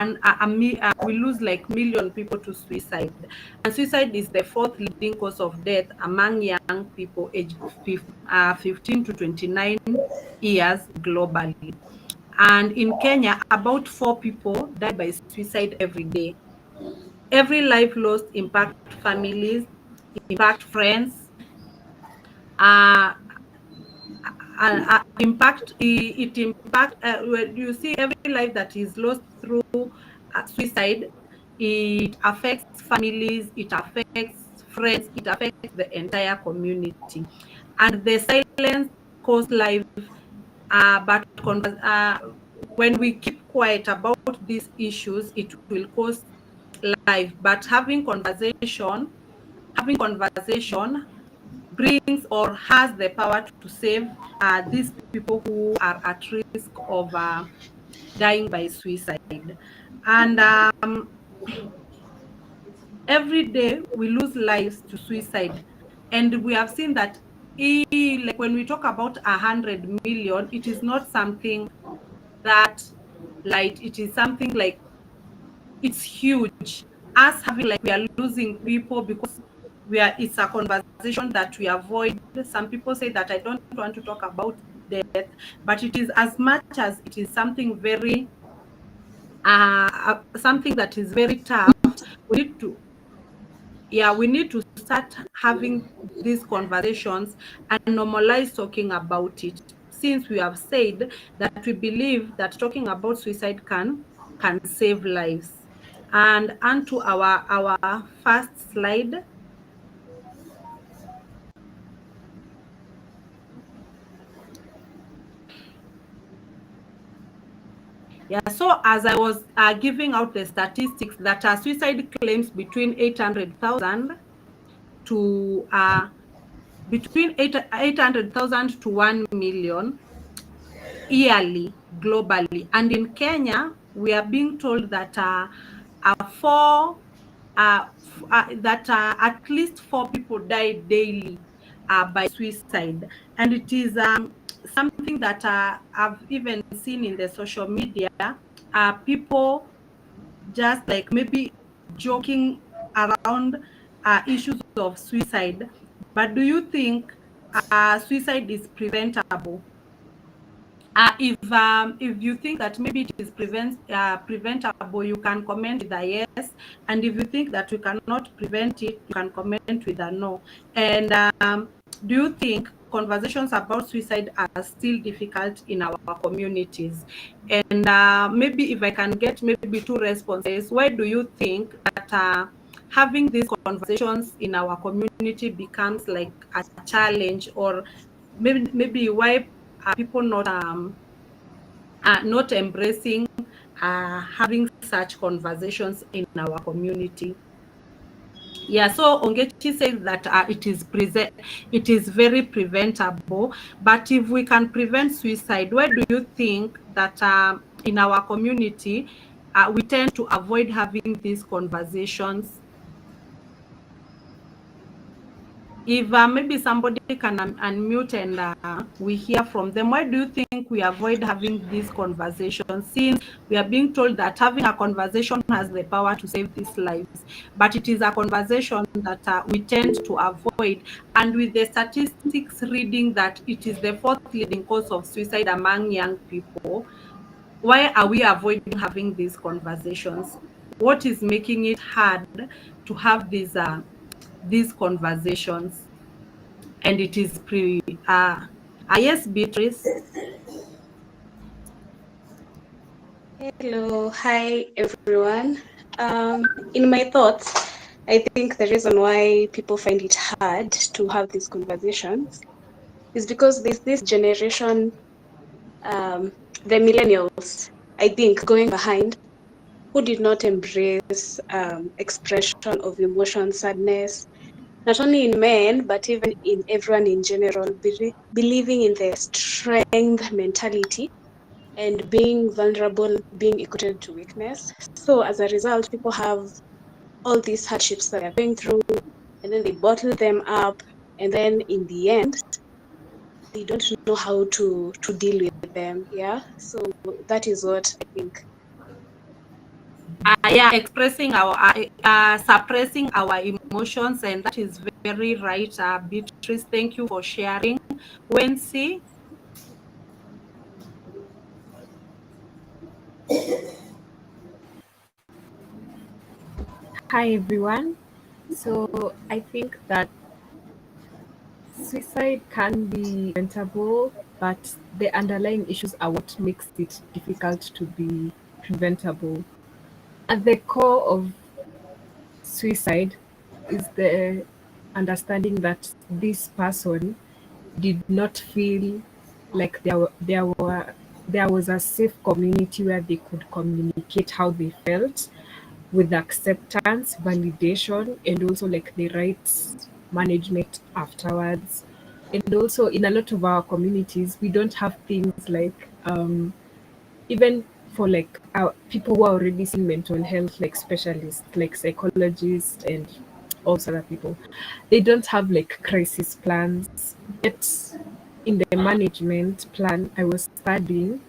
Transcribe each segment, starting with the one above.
we lose like million people to suicide. And suicide is the fourth leading cause of death among young people aged 15 to 29 years globally. And in Kenya, about 4 people die by suicide every day. Every life lost impact families, impact friends, uh, it impact when you see every life that is lost through suicide, it affects families, it affects friends, it affects the entire community. And the silence costs life, but when we keep quiet about these issues, it will cost life. But having conversation brings or has the power to save these people who are at risk of dying by suicide. And every day we lose lives to suicide. And we have seen that like when we talk about 100 million, it is not something that light. It is something like it's huge. Us having like we are losing people because it's a conversation that we avoid. Some people say that I don't want to talk about death, but it is as much as it is something very something that is very tough. We need to we need to start having these conversations and normalize talking about it, since we have said that we believe that talking about suicide can save lives. And onto our first slide. Yeah, so as I was giving out the statistics that suicide claims between 800,000 to between 800,000 to 1 million yearly globally. And in Kenya, we are being told that at least 4 people die daily by suicide. And it is something that I've even seen in the social media, people just like maybe joking around issues of suicide. But do you think suicide is preventable? If you think that maybe it is preventable, you can comment with a yes. And if you think that we cannot prevent it, you can comment with a no. And do you think conversations about suicide are still difficult in our communities? And maybe if I can get maybe 2 responses, why do you think that having these conversations in our community becomes like a challenge? Or maybe why are people not embracing having such conversations in our community? Yeah, so Ongechi says that it is very preventable. But if we can prevent suicide, why do you think that in our community we tend to avoid having these conversations? If maybe somebody can unmute and we hear from them, why do you think we avoid having these conversations, since we are being told that having a conversation has the power to save these lives? But it is a conversation that we tend to avoid. And with the statistics reading that it is the fourth leading cause of suicide among young people, why are we avoiding having these conversations? What is making it hard to have these conversations? And it is yes, Beatrice. Hello, hi everyone. In my thoughts, I think the reason why people find it hard to have these conversations is because there's this generation, the millennials, I think, going behind, who did not embrace expression of emotion, sadness, not only in men, but even in everyone in general, believing in the strength mentality and being vulnerable being equated to weakness. So as a result, people have all these hardships that they're going through, and then they bottle them up, and then in the end, they don't know how to deal with them. Yeah. So that is what I think. Yeah, expressing our suppressing our emotions, and that is very right. Beatrice, thank you for sharing. Wency. Hi everyone. So I think that suicide can be preventable, but the underlying issues are what makes it difficult to be preventable. At the core of suicide is the understanding that this person did not feel like there was a safe community where they could communicate how they felt with acceptance, validation, and also like the rights management afterwards. And also in a lot of our communities, we don't have things like even for like our people who are already seeing mental health like specialists, like psychologists and also other people, they don't have like crisis plans. Yet in the management plan I was studying,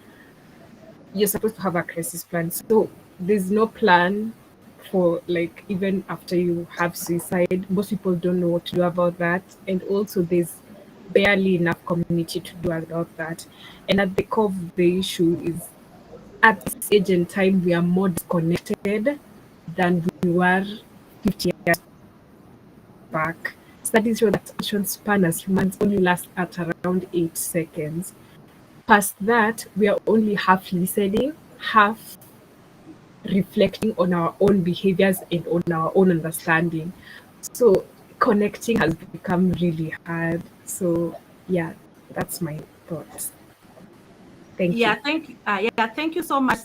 you're supposed to have a crisis plan. So there's no plan for like even after you have suicide. Most people don't know what to do about that. And also there's barely enough community to do about that. And at the core of the issue is at this age and time we are more disconnected than we were 50 years back. Studies show that attention span as humans only lasts at around 8 seconds. Past that, we are only half listening, half reflecting on our own behaviors and on our own understanding. So connecting has become really hard. So yeah, that's my thoughts. Thank you. Thank you so much.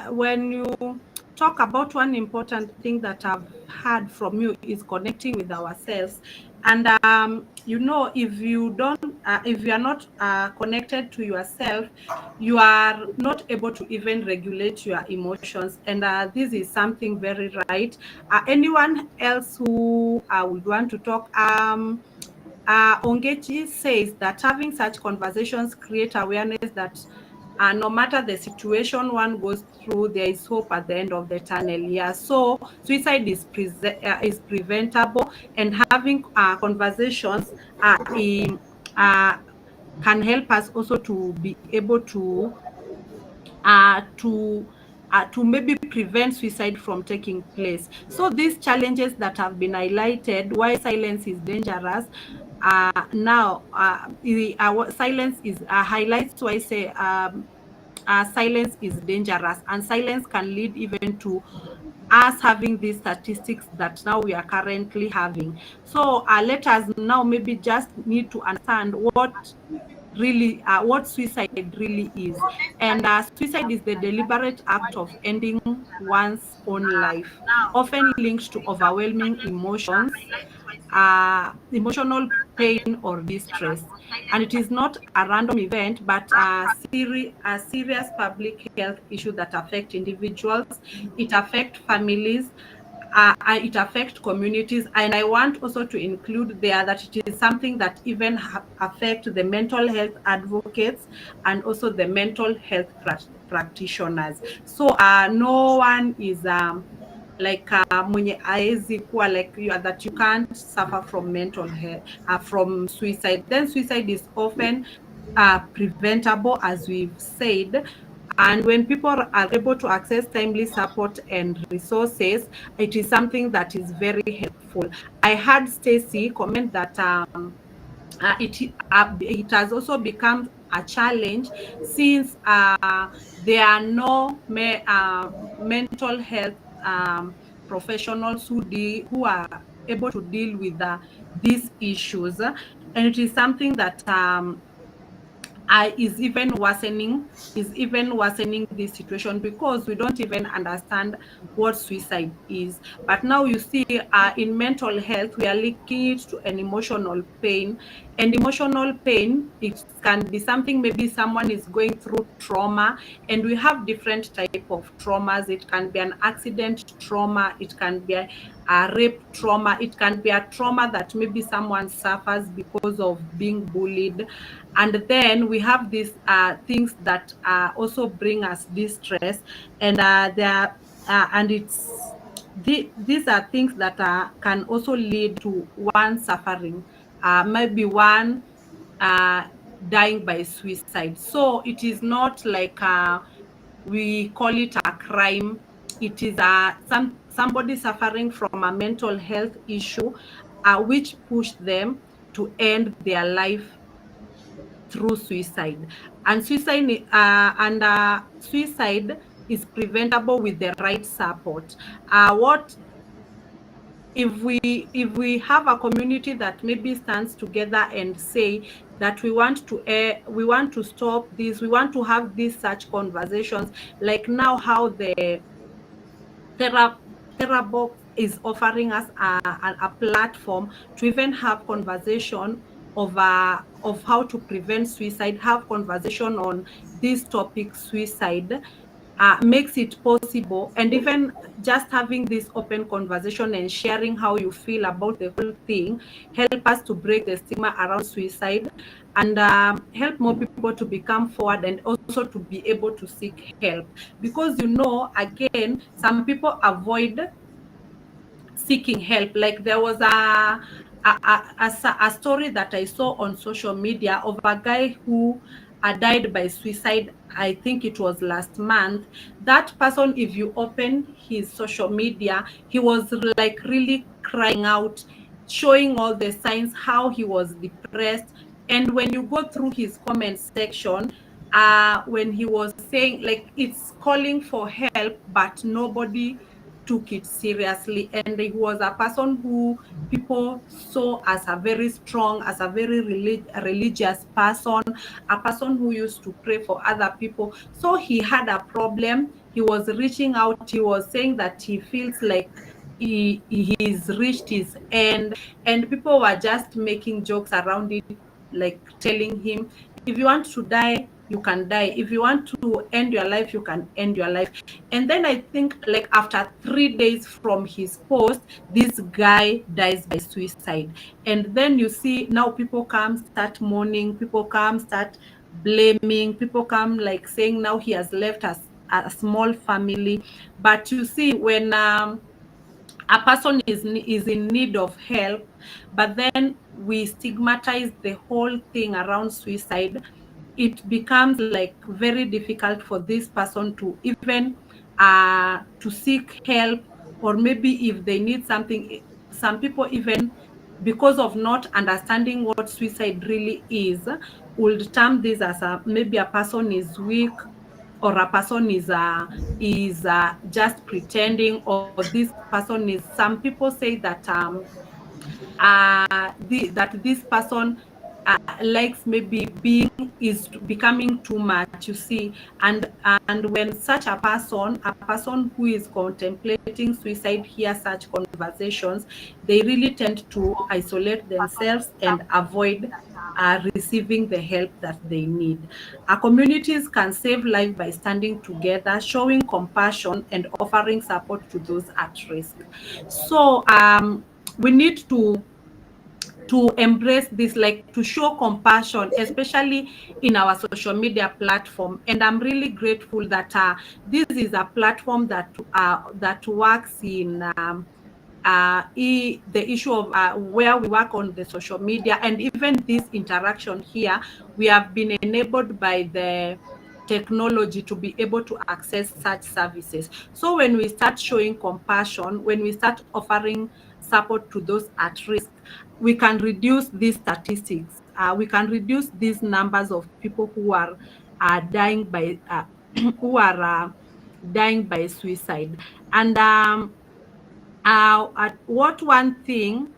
When you talk about one important thing that I've heard from you is connecting with ourselves. And if you are not connected to yourself, you are not able to even regulate your emotions. And this is something very right. Anyone else who would want to talk? Ongechi says that having such conversations create awareness that no matter the situation one goes through, there is hope at the end of the tunnel. Yeah, so suicide is preventable, and having conversations uh, can help us also to be able uh, to to maybe prevent suicide from taking place. So these challenges that have been highlighted, why silence is dangerous. Silence is highlights why I say silence is dangerous, and silence can lead even to us having these statistics that now we are currently having. So let us now maybe just need to understand what suicide really is. And suicide is the deliberate act of ending one's own life, often linked to overwhelming emotions, emotional pain or distress. And it is not a random event, but a serious public health issue that affect individuals, it affect families, it affects communities. And I want also to include there that it is something that even affect the mental health advocates and also the mental health practitioners. So no one is like mwenye aezi kuwa like you are, that you can't suffer from mental health from suicide. Then suicide is often preventable, as we've said. And when people are able to access timely support and resources, it is something that is very helpful. I heard Stacy comment that it has also become a challenge since there are no mental health professionals who are able to deal with these issues. And it is something that is even worsening this situation, because we don't even understand what suicide is. But now you see, in mental health, we are linking it to an emotional pain. And emotional pain, it can be something, maybe someone is going through trauma, and we have different type of traumas. It can be an accident trauma, it can be a rape trauma, it can be a trauma that maybe someone suffers because of being bullied. And then we have these things that also bring us distress. And there are and these are things that can also lead to one suffering, maybe one uh, dying by suicide. So it is not like we call it a crime. It is somebody suffering from a mental health issue, which pushed them to end their life through suicide. And suicide is preventable with the right support. What if we have a community that maybe stands together and say that we want to stop this, we want to have these such conversations, like now how the Thera Therabox is offering us a platform to even have conversation of how to prevent suicide, have conversation on this topic, suicide, makes it possible. And even just having this open conversation and sharing how you feel about the whole thing help us to break the stigma around suicide, and help more people to become forward and also to be able to seek help. Because again, some people avoid seeking help. Like there was a story that I saw on social media of a guy who died by suicide. I think it was last month. That person, if you open his social media, he was like really crying out, showing all the signs how he was depressed. And when you go through his comment section, when he was saying, like, it's calling for help, but nobody took it seriously. And he was a person who people saw as a very strong, as a very religious person, a person who used to pray for other people. So he had a problem. He was reaching out. He was saying that he feels like he's reached his end, and people were just making jokes around it, like telling him, if you want to die, you can die. If you want to end your life, you can end your life. And then I think, like, after 3 days from his post, this guy dies by suicide. And then you see now people come start mourning, people come start blaming, people come like saying now he has left us a small family. But you see, when a person is in need of help, but then we stigmatize the whole thing around suicide, it becomes like very difficult for this person to even to seek help. Or maybe if they need something, some people, even because of not understanding what suicide really is, would term this as maybe a person is weak, or a person is just pretending, or this person is, some people say that that this person likes maybe being, is becoming too much, you see. And when such a person who is contemplating suicide hears such conversations, they really tend to isolate themselves and avoid receiving the help that they need. Our communities can save life by standing together, showing compassion, and offering support to those at risk. So we need to embrace this, like to show compassion, especially in our social media platform. And I'm really grateful that this is a platform that works in the issue of where we work on the social media. And even this interaction here, we have been enabled by the technology to be able to access such services. So when we start showing compassion, when we start offering support to those at risk, we can reduce these statistics. We can reduce these numbers of people who are dying by who are dying by suicide. And what one thing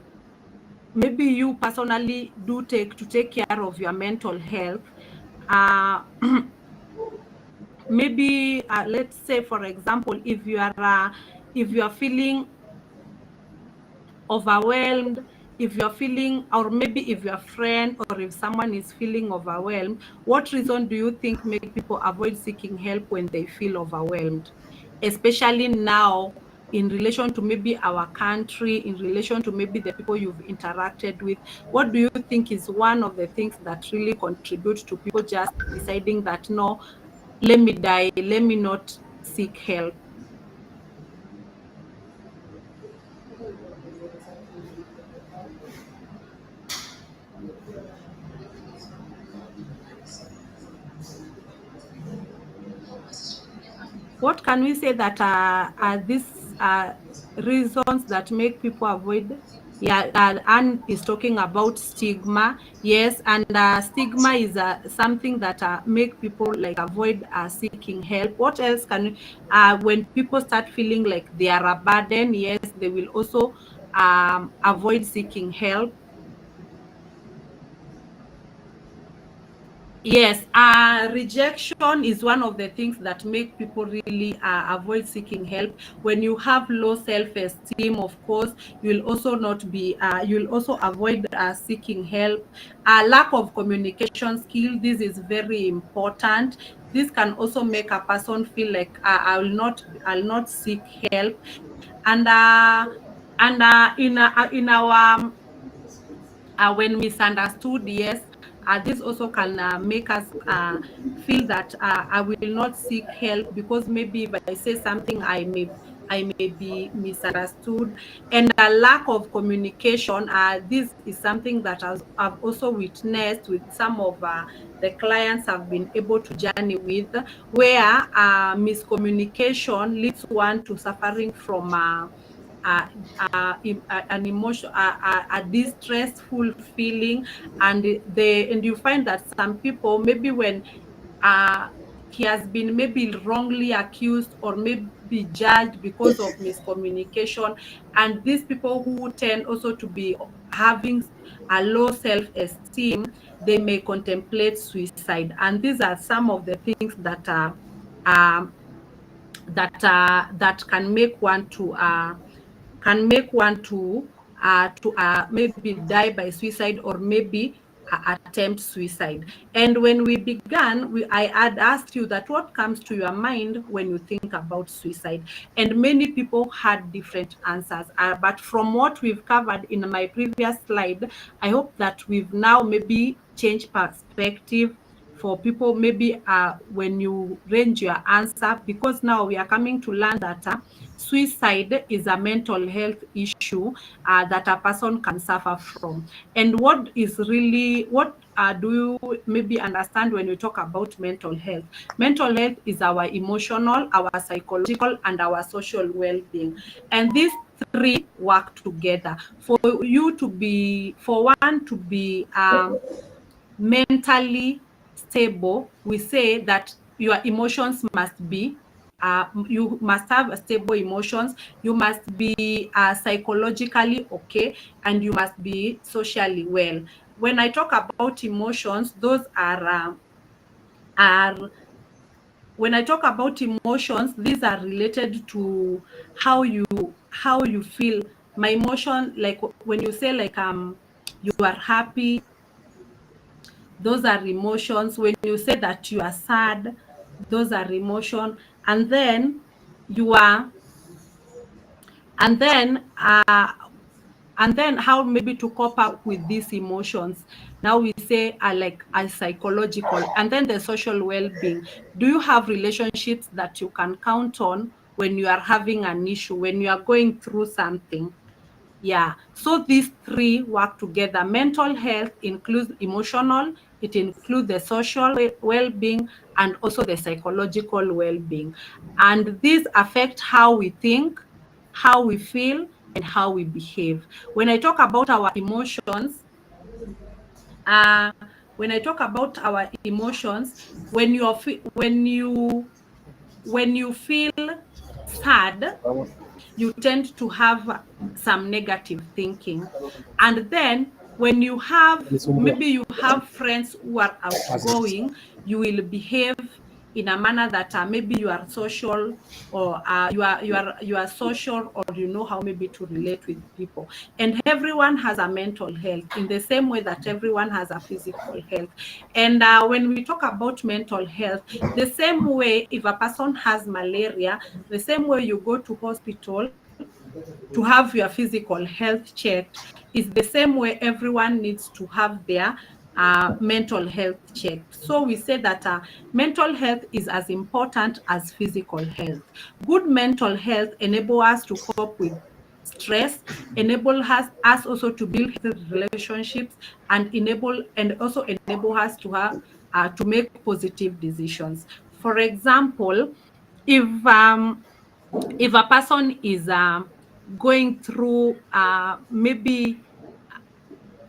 maybe you personally do take to take care of your mental health? Uh, maybe let's say, for example, if you are feeling overwhelmed, if you're feeling, or maybe if your friend or if someone is feeling overwhelmed, what reason do you think make people avoid seeking help when they feel overwhelmed? Especially now, in relation to maybe our country, in relation to maybe the people you've interacted with, what do you think is one of the things that really contribute to people just deciding that, no, let me die, let me not seek help? What can we say that are these reasons that make people avoid? Yeah, Anne is talking about stigma. Yes, and stigma is something that make people like avoid seeking help. What else can when people start feeling like they are a burden? Yes, they will also avoid seeking help. Yes, rejection is one of the things that make people really avoid seeking help. When you have low self-esteem, of course, you'll also not be, you'll also avoid seeking help. Lack of communication skill, this is very important. This can also make a person feel like I'll not seek help. And in our when misunderstood, yes, this also can make us feel that I will not seek help because maybe if I say something, I may be misunderstood. And a lack of communication, this is something that I've also witnessed with some of the clients I've been able to journey with, where miscommunication leads one to suffering from uh, an emotion, a distressful feeling, and you find that some people, maybe when uh, he has been maybe wrongly accused or maybe judged because of miscommunication, and these people who tend also to be having a low self-esteem, they may contemplate suicide, and these are some of the things that are um, that can make one to maybe die by suicide or maybe attempt suicide. And when we began, I had asked you that what comes to your mind when you think about suicide, and many people had different answers. But from what we've covered in my previous slide, I hope that we've now maybe changed perspective for people, maybe when you range your answer, because now we are coming to learn that suicide is a mental health issue that a person can suffer from. And what do you maybe understand when we talk about mental health? Mental health is our emotional, our psychological, and our social well-being. And these three work together. For one to be mentally stable, we say that your emotions must be you must have a stable emotions, you must be psychologically okay, and you must be socially well. When I talk about emotions, those are when I talk about emotions, these are related to how you feel. My emotion, like when you say like you are happy, those are emotions. When you say that you are sad, those are emotion. And then you are and then and then how maybe to cope up with these emotions. Now we say like as psychological, and then the social well-being. Do you have relationships that you can count on when you are having an issue, when you are going through something? Yeah, so these three work together. Mental health includes emotional, it includes the social well-being, and also the psychological well-being. And these affect how we think, how we feel, and how we behave. When I talk about our emotions, uh, when I talk about our emotions, when you feel sad, you tend to have some negative thinking. And then when you have, maybe you have friends who are outgoing, you will behave in a manner that maybe you are social, or you are social, or you know how maybe to relate with people. And everyone has a mental health in the same way that everyone has a physical health. And when we talk about mental health, the same way, if a person has malaria, the same way you go to hospital to have your physical health checked, is the same way everyone needs to have their mental health checked. So we say that mental health is as important as physical health. Good mental health enable us to cope with stress, enable us also to build healthy relationships, and also enable us to make positive decisions. For example, if a person is going through maybe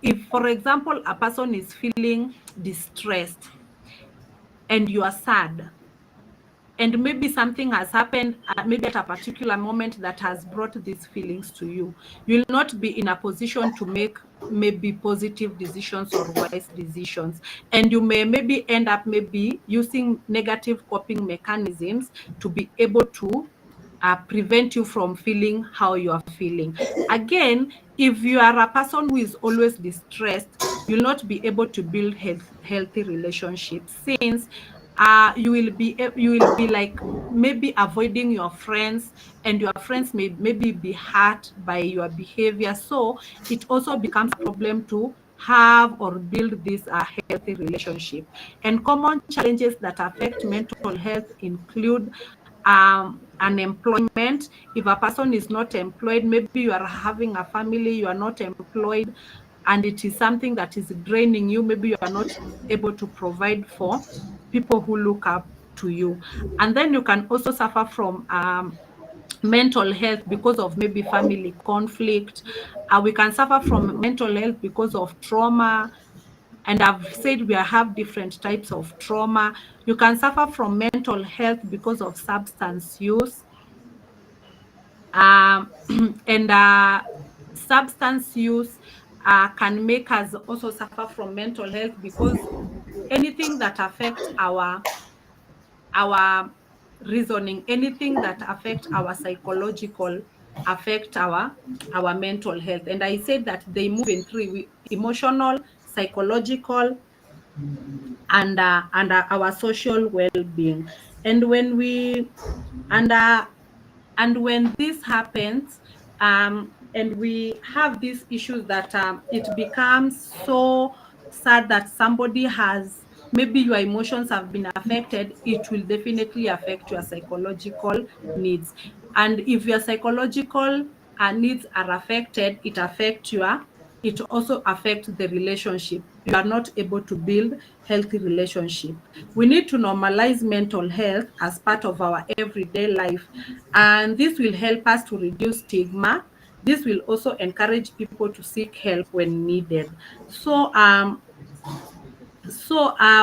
if, for example, a person is feeling distressed and you are sad, and maybe something has happened maybe at a particular moment that has brought these feelings to you, you'll not be in a position to make maybe positive decisions or wise decisions, and you may maybe end up maybe using negative coping mechanisms to be able to prevent you from feeling how you are feeling. Again, if you are a person who is always distressed, you'll not be able to build healthy relationships, since you will be like maybe avoiding your friends, and your friends may maybe be hurt by your behavior. So it also becomes a problem to have or build this healthy relationship. And common challenges that affect mental health include unemployment. If a person is not employed, maybe you are having a family, you are not employed, and it is something that is draining you, maybe you are not able to provide for people who look up to you. And then you can also suffer from mental health because of maybe family conflict. We can suffer from mental health because of trauma, and I've said we have different types of trauma. You can suffer from mental health because of substance use. Um, and substance use can make us also suffer from mental health, because anything that affects our reasoning, anything that affects our psychological, affect our mental health. And I said that they move in three: emotional, psychological, and our social well-being. And when we and and when this happens, and we have these issues, that it becomes so sad that somebody has, maybe your emotions have been affected, it will definitely affect your psychological needs. And if your psychological needs are affected, it also affects the relationship. You are not able to build healthy relationship. We need to normalize mental health as part of our everyday life, and this will help us to reduce stigma. This will also encourage people to seek help when needed. So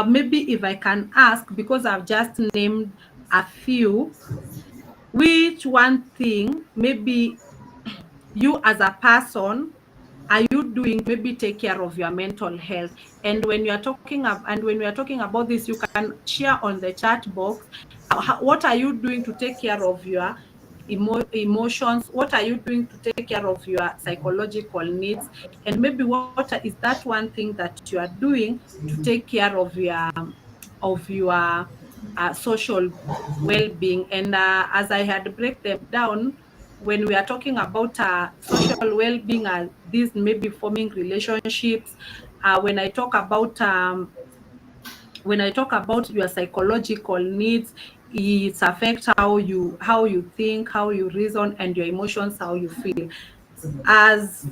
maybe if I can ask, because I've just named a few, which one thing maybe you as a person are you doing maybe take care of your mental health? And when you are talking about this, you can share on the chat box what are you doing to take care of your emotions, what are you doing to take care of your psychological needs, and maybe what is that one thing that you are doing to take care of your social well-being. And as I had break them down, when we are talking about social well-being, these maybe forming relationships. When I talk about your psychological needs, it affects how you think, how you reason, and your emotions, how you feel. As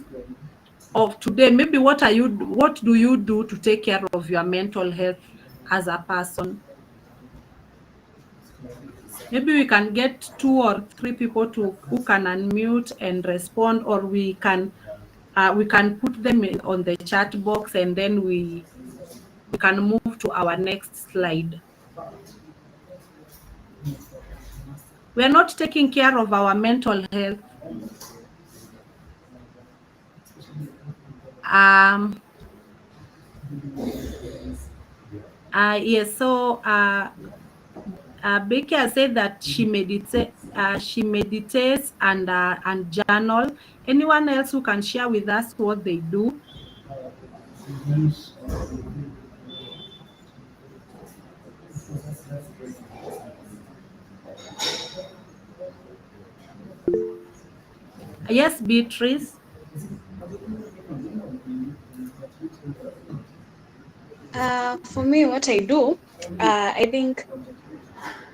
of today, maybe what do you do to take care of your mental health as a person? Maybe we can get 2 or 3 people who can unmute and respond, or we can put them on the chat box, and then we can move to our next slide. We are not taking care of our mental health. Um, yes, so Becky has said that she meditates and journal. Anyone else who can share with us what they do? Yes, Beatrice. For me, what I do, I think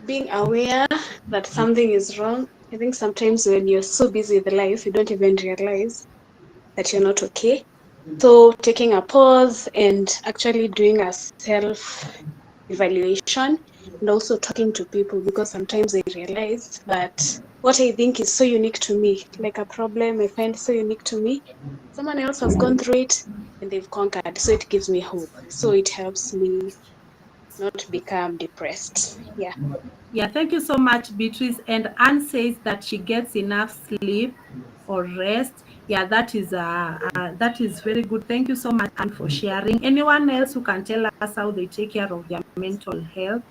being aware that something is wrong I think sometimes when you're so busy with life, you don't even realize that you're not okay. So taking a pause and actually doing a self evaluation and also talking to people, because sometimes I realize that what I think is so unique to me, like a problem I find so unique to me, someone else has gone through it and they've conquered. So it gives me hope. So it helps me not become depressed. Yeah. Yeah, thank you so much, Beatrice. And Anne says that she gets enough sleep or rest. Yeah, that is very good. Thank you so much, Anne, for sharing. Anyone else who can tell us how they take care of their mental health?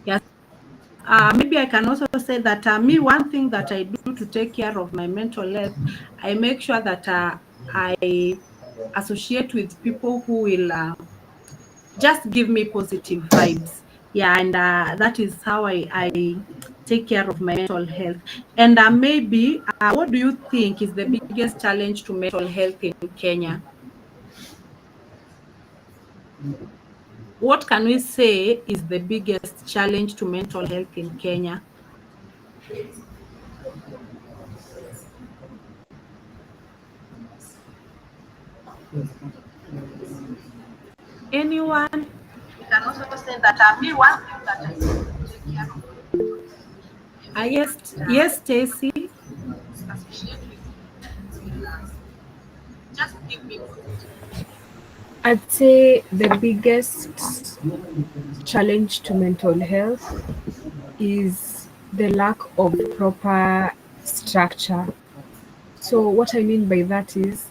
Yes. Maybe I can also say that me, one thing that I do to take care of my mental health, I make sure that I associate with people who will just give me positive vibes. Yeah, and that is how I take care of my mental health. And maybe, what do you think is the biggest challenge to mental health in Kenya? What can we say is the biggest challenge to mental health in Kenya? Anyone? We can also say that me, one thing that I do to take care of yes, Stacy. Associate with just give me positive. I'd say the biggest challenge to mental health is the lack of proper structure. So, what I mean by that is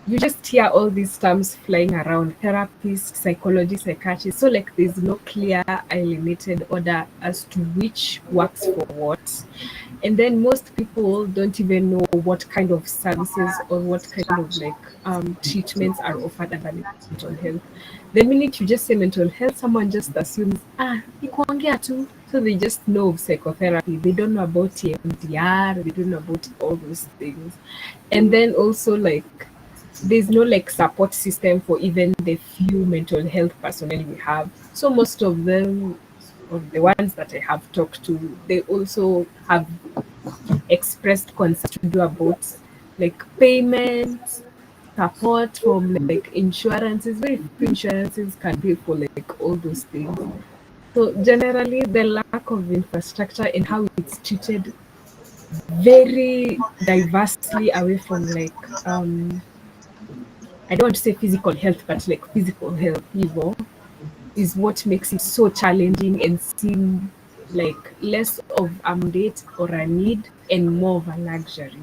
you just hear all these terms flying around: therapist, psychology, psychiatrist. So, like, there's no clear, limited order as to which works for what. And then most people don't even know what kind of services or what kind of like treatments are offered under mental health. The minute you just say mental health, someone just assumes, ni kuongea tu. So they just know of psychotherapy. They don't know about EMDR. They don't know about all those things. And then also, like, there's no like support system for even the few mental health personnel we have. So most of them, or the ones that I have talked to, they also have expressed concern to do about like payment support from like insurances. Very few insurances can pay for like all those things. So generally, the lack of infrastructure and how it's treated very diversely away from like I don't want to say physical health, but like physical health, is what makes it so challenging and seem like less of a mandate or a need and more of a luxury.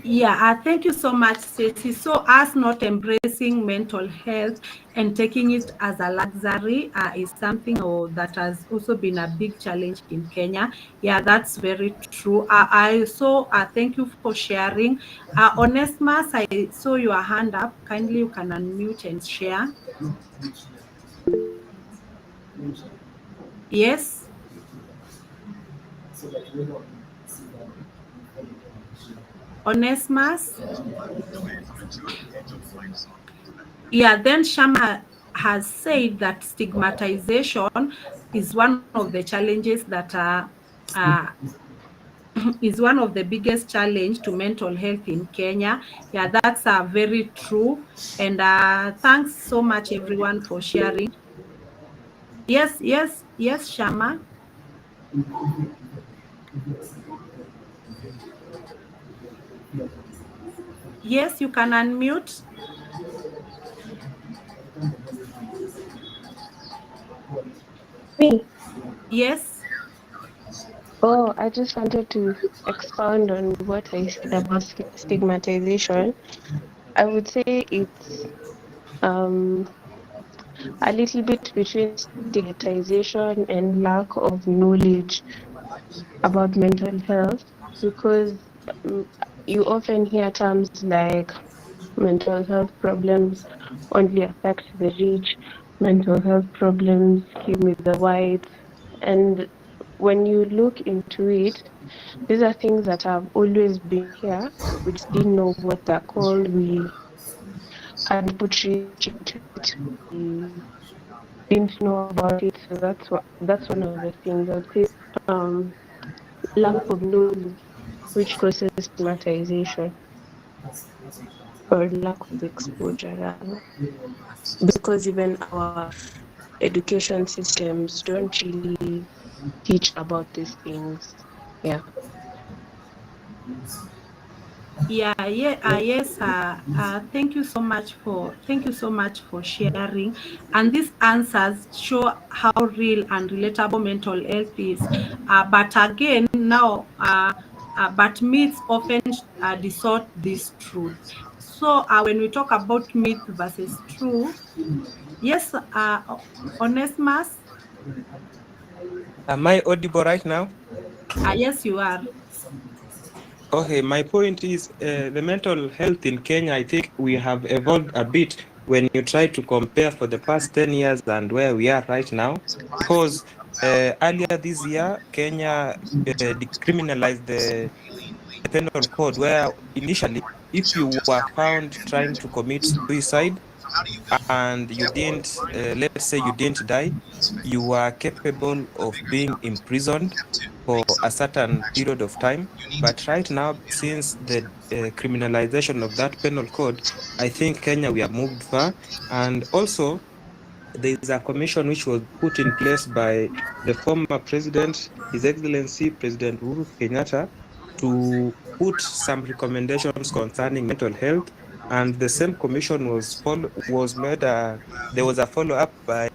Yeah, thank you so much, Stacey. So, us not embracing mental health and taking it as a luxury is something that has also been a big challenge in Kenya. Yeah, that's very true. I so thank you for sharing. Onesmus, I saw your hand up. Kindly, you can unmute and share. Yes, Onesmus. Yeah, then Shama has said that stigmatization is one of the challenges that uh, is one of the biggest challenge to mental health in Kenya. Yeah, that's very true. And thanks so much, everyone, for sharing. Yes, yes, yes, Shama. Yes, you can unmute. Me? Yes. Oh, I just wanted to expound on what I said about stigmatization. I would say it's um, a little bit between stigmatization and lack of knowledge about mental health, because um, you often hear terms like mental health problems only affect the rich, mental health problems give me the whites. And when you look into it, these are things that have always been here. We just didn't know what they're called. and put research into it. We didn't know about it, so that's one of the things I would say. Um, Lack of knowledge, which causes stigmatization, or lack of exposure rather, because even our education systems don't really teach about these things. Yeah. Yes. Thank you so much for sharing. And these answers show how real and relatable mental health is. But again, now, but myths often distort this truth. So when we talk about myth versus truth, yes, Onesimus, Am I audible right now? yes, you are. Okay, my point is the mental health in Kenya, I think we have evolved a bit when you try to compare for the past 10 years and where we are right now. Because earlier this year, Kenya decriminalized the penal code, where initially, if you were found trying to commit suicide and you didn't, let's say you didn't die, you were capable of being imprisoned for a certain period of time. But right now, since the criminalization of that penal code, I think Kenya, we have moved far. And also, there is a commission which was put in place by the former president, His Excellency President Uhuru Kenyatta, to put some recommendations concerning mental health. And the same commission was made. There was a follow up by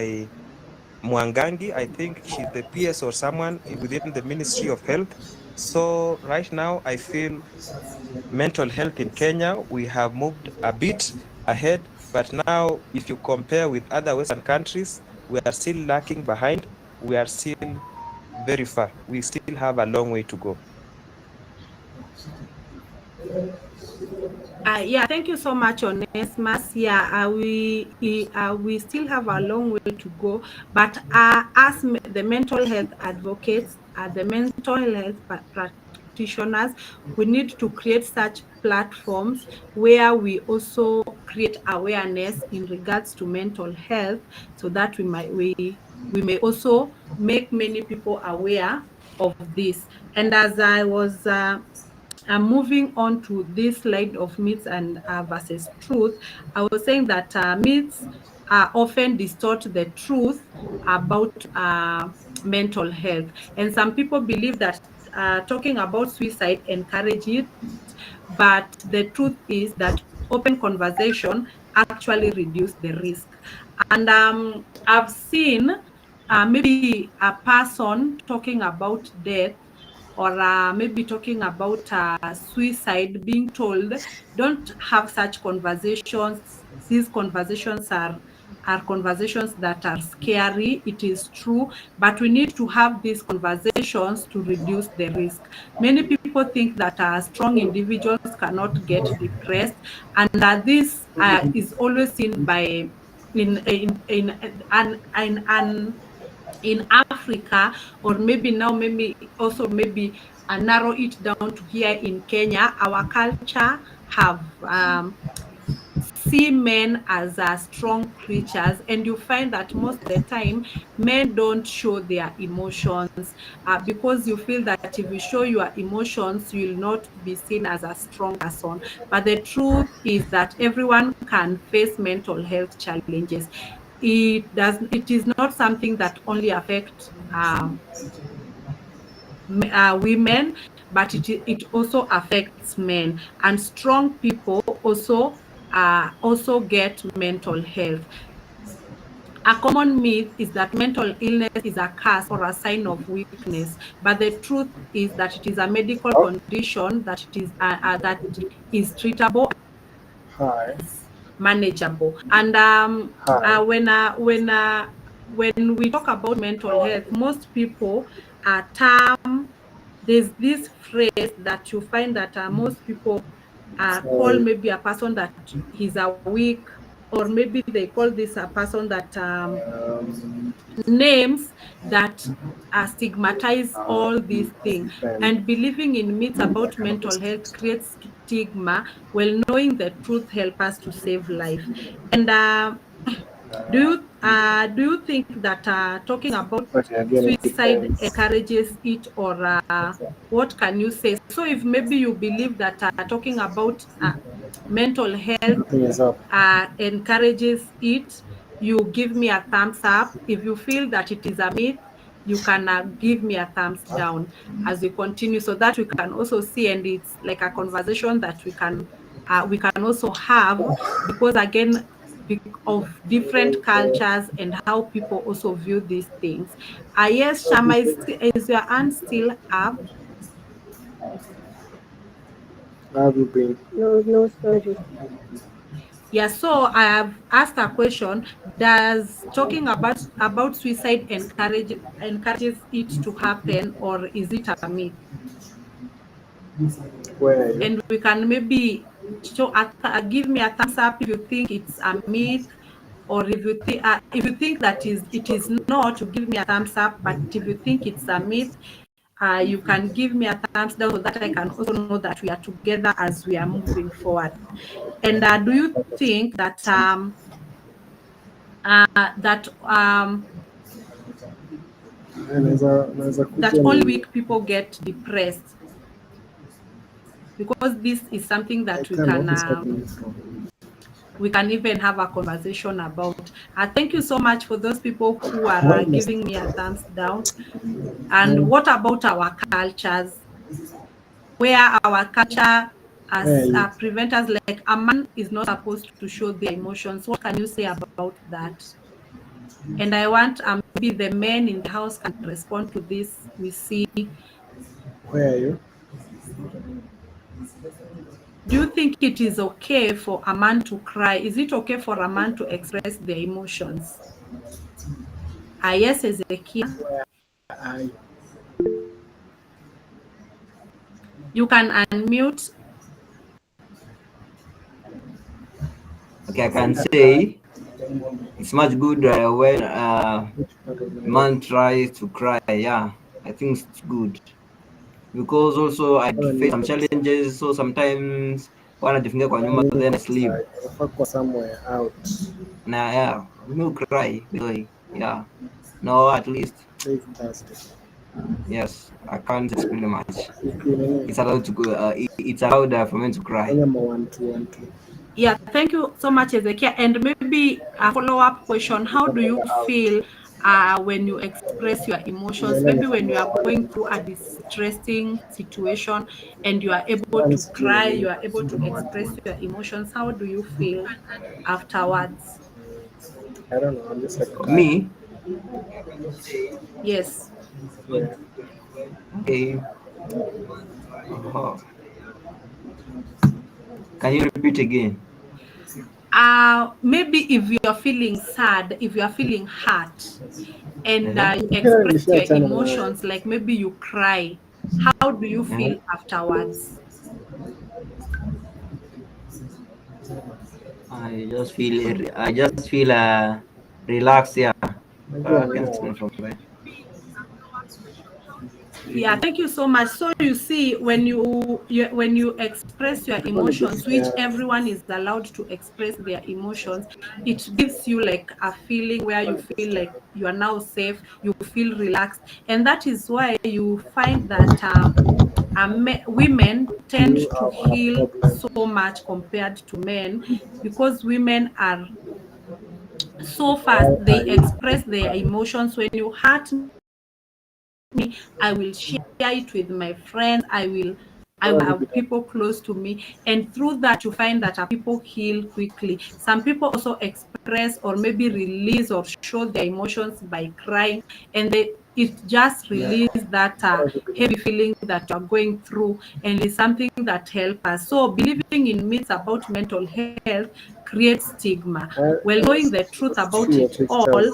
Mwangangi. I think she's the PS or someone within the Ministry of Health. So right now, I feel mental health in Kenya, we have moved a bit ahead, but now if you compare with other Western countries, we are still lacking behind. We are still very far. We still have a long way to go. Thank you so much, Onesimus. We still have a long way to go, but as the mental health advocates, the mental health practitioners, we need to create such platforms where we also create awareness in regards to mental health, so that we may also make many people aware of this. And as I was moving on to this slide of myths and versus truth, I was saying that myths often distort the truth about mental health. And some people believe that talking about suicide encourages it, but the truth is that open conversation actually reduce the risk. And I've seen maybe a person talking about death, or maybe talking about suicide, being told, don't have such conversations. These conversations are conversations that are scary. It is true, but we need to have these conversations to reduce the risk. Many people think that strong individuals cannot get depressed, and this is always seen by in Africa, or maybe now, maybe also maybe narrow it down to here in Kenya. Our culture have see men as strong creatures, and you find that most of the time men don't show their emotions, because you feel that if you show your emotions, you will not be seen as a strong person. But the truth is that everyone can face mental health challenges. It is not something that only affects women, but it also affects men. And strong people also get mental health. A common myth is that mental illness is a curse or a sign of weakness, but the truth is that it is a medical condition that is treatable, Hi. manageable. And Hi. when we talk about mental health, most people term there's this phrase that you find that most people call Sorry. maybe a person that he's a weak, or maybe they call this a person that Um, names that stigmatize uh, all these things. assistant. And believing in myths about mental health creates stigma, well, knowing the truth help us to save life. And do you think that talking about But again, it suicide depends. encourages it, or what can you say? So if maybe you believe that talking about mental health Nothing is up. encourages it, you give me a thumbs up. If you feel that it is a myth, you can give me a thumbs down as we continue, so that we can also see, and it's like a conversation that we can also have, because again, of different cultures and how people also view these things. Yes, Shama, is your hand still up? How have you been? No, no, sorry. Yeah, so I have asked a question. Does talking about suicide encourages it to happen, or is it a myth? Where are you? And we can maybe give me a thumbs up if you think it's a myth, or if you think that it is not, you give me a thumbs up. But if you think it's a myth, you can give me a thumbs down, so that I can also know that we are together as we are moving forward. And do you think that that Naweza that kuja only ni weak people get depressed? Because this is something I that can't office open from. we can even have a conversation about. Thank you so much for those people who are What must giving me a thumbs down. And what about our cultures, where our culture where are as you? preventers, like a man is not supposed to show their emotions? What can you say about that? And I want maybe the men in the house can respond to this. We see. Where are you? Do you think it is okay for a man to cry? Is it okay for a man to express their emotions? Yes, Ezekiel. I You can unmute. Okay, I can say it's much good when which part of Nairobi? man tries to cry. Yeah, I think it's good because also I Oh, face some niko challenges. So sometimes when I kwa nyumba, then I niko sleep. inside. Nafaa kuwa somewhere out. And yeah, no cry. Really. Yeah. No, at least. Safe Thursday. Yes, I can't explain much. Ukinini. It's allowed to go. It's allowed for men to cry. Fanya ma 1 2 1 2. Yeah, thank you so much, Ezekiel. And maybe a follow-up question: how do you Nitakwenda out. feel when you express your emotions? Unaelewa Maybe when nifanye you are going one. through a distressing situation and you are able Kwani to sijui ni cry, nini you are able tatizo to na 1 2 express 1 your 2. emotions. How do you feel afterwards? I don't know. I'm just like For tired. me, Yes. Yeah. okay. Can you repeat again? Maybe if you're feeling sad, if you're feeling hurt, and Uh-huh. you express your Nishachana na wewe. emotions, like maybe you cry, how do you Uh-huh. feel afterwards? I just feel relaxed. Yeah. Najua I can no. explain from there. Yeah, thank you so much. So you see, when you express your Ilikuwa ni emotions, best which ya everyone is allowed to express their emotions, it gives you like a feeling where ilikuwa you ni feel best ya. like you are now safe, you feel relaxed, and that is why you find that women tend You to have a heal problem. so much compared to men, because women are so fast. Why They are you express their crying? emotions. When you hurt me, I will share it with my friends. I will Bora have nipita. people close to me, and through that you find that people heal quickly. Some people also express or maybe release or show their emotions by crying, and it just Yeah. release that Bora nipita. heavy feeling that you're going through, and it's something that helps us. So believing in myths about mental health creates stigma. Well, knowing the truth about See your it all pictures.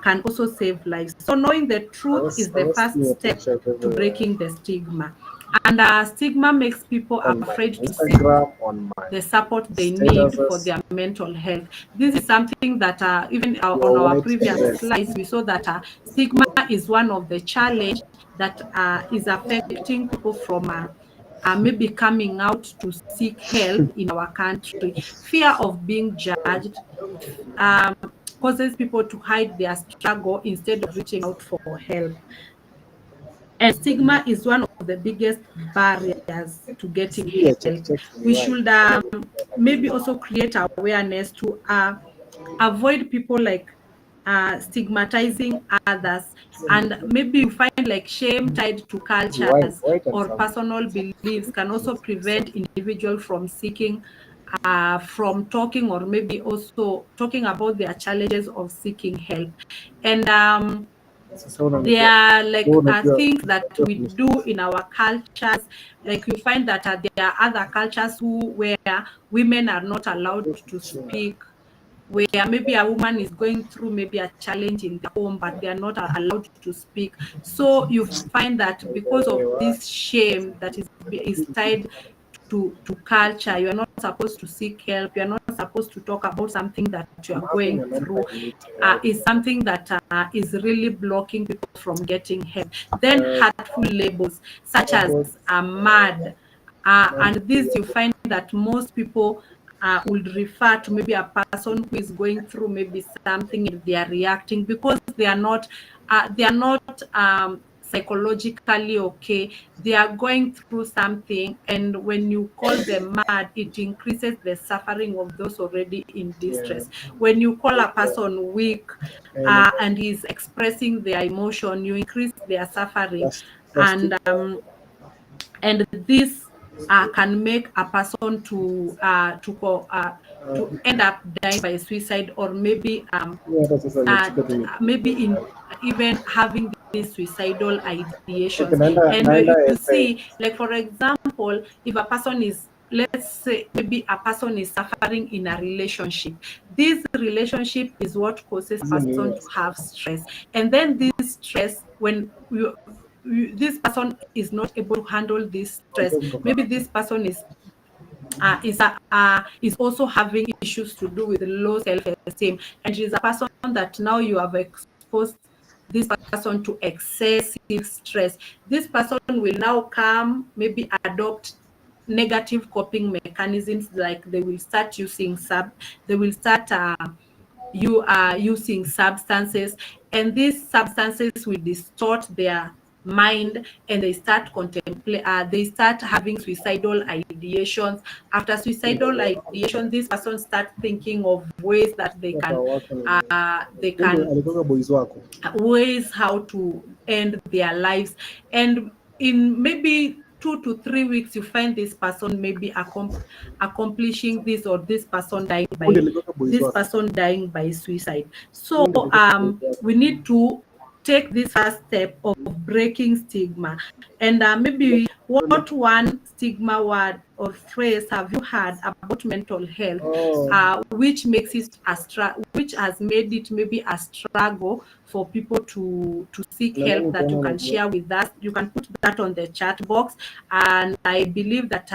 can also save lives. So knowing the truth is I the was seeing first your step pictures to everywhere. breaking the stigma. And stigma makes people On my afraid to seek Instagram, on my the support they need for statuses. their mental health. This is something that even on You're our white previous and red. slides, we saw that stigma is one of the challenge that is affecting people maybe coming out to seek help in our country. Fear of being judged um, causes people to hide their struggle instead of reaching out for help. And stigma is one of the biggest barriers to getting help. We should maybe also create awareness to avoid people like stigmatizing others, and maybe you find like shame tied to cultures or personal beliefs can also prevent individual from seeking from talking, or maybe also talking about their challenges of seeking help. And there are like things that we do in our cultures, like you find that there are other cultures where women are not allowed to speak, where maybe a woman is going through maybe a challenge in the home, but they are not allowed to speak. So you find that because of this shame that is tied to culture, you are not supposed to seek help, you are not supposed to talk about something that you are going through, is something that is really blocking people from getting help. Then hurtful labels such as mad, and this you find that most people would refer to maybe a person who is going through maybe something and they are reacting because they are not psychologically okay. They are going through something, and when you call them mad, it increases the suffering of those already in distress. When you call a person weak and is expressing their emotion, you increase their suffering. And this can make a person to end up dying by suicide, or maybe maybe in even having these suicidal ideations. And you see, like for example, if a person is, let's say maybe a person is suffering in a relationship, this relationship is what causes a person to have stress. And then this stress, when this person is not able to handle this stress, maybe this person is also having issues to do with low self-esteem, and she's a person that now you have exposed this person to excessive stress. This person will now come, maybe adopt negative coping mechanisms, like they will start using they will start you are using substances, and these substances will distort their mind, and they start they start having suicidal ideations. After suicidal ideation, this person start thinking of ways that they can ways how to end their lives. And in maybe 2 to 3 weeks, you find this person maybe accomplishing this, or this person dying by suicide. So we need to take this first step of breaking stigma. And maybe what one stigma word or phrase have you heard about mental health, which makes it which has made it maybe a struggle for people to seek help, that you can share with us? You can put that on the chat box, and I believe that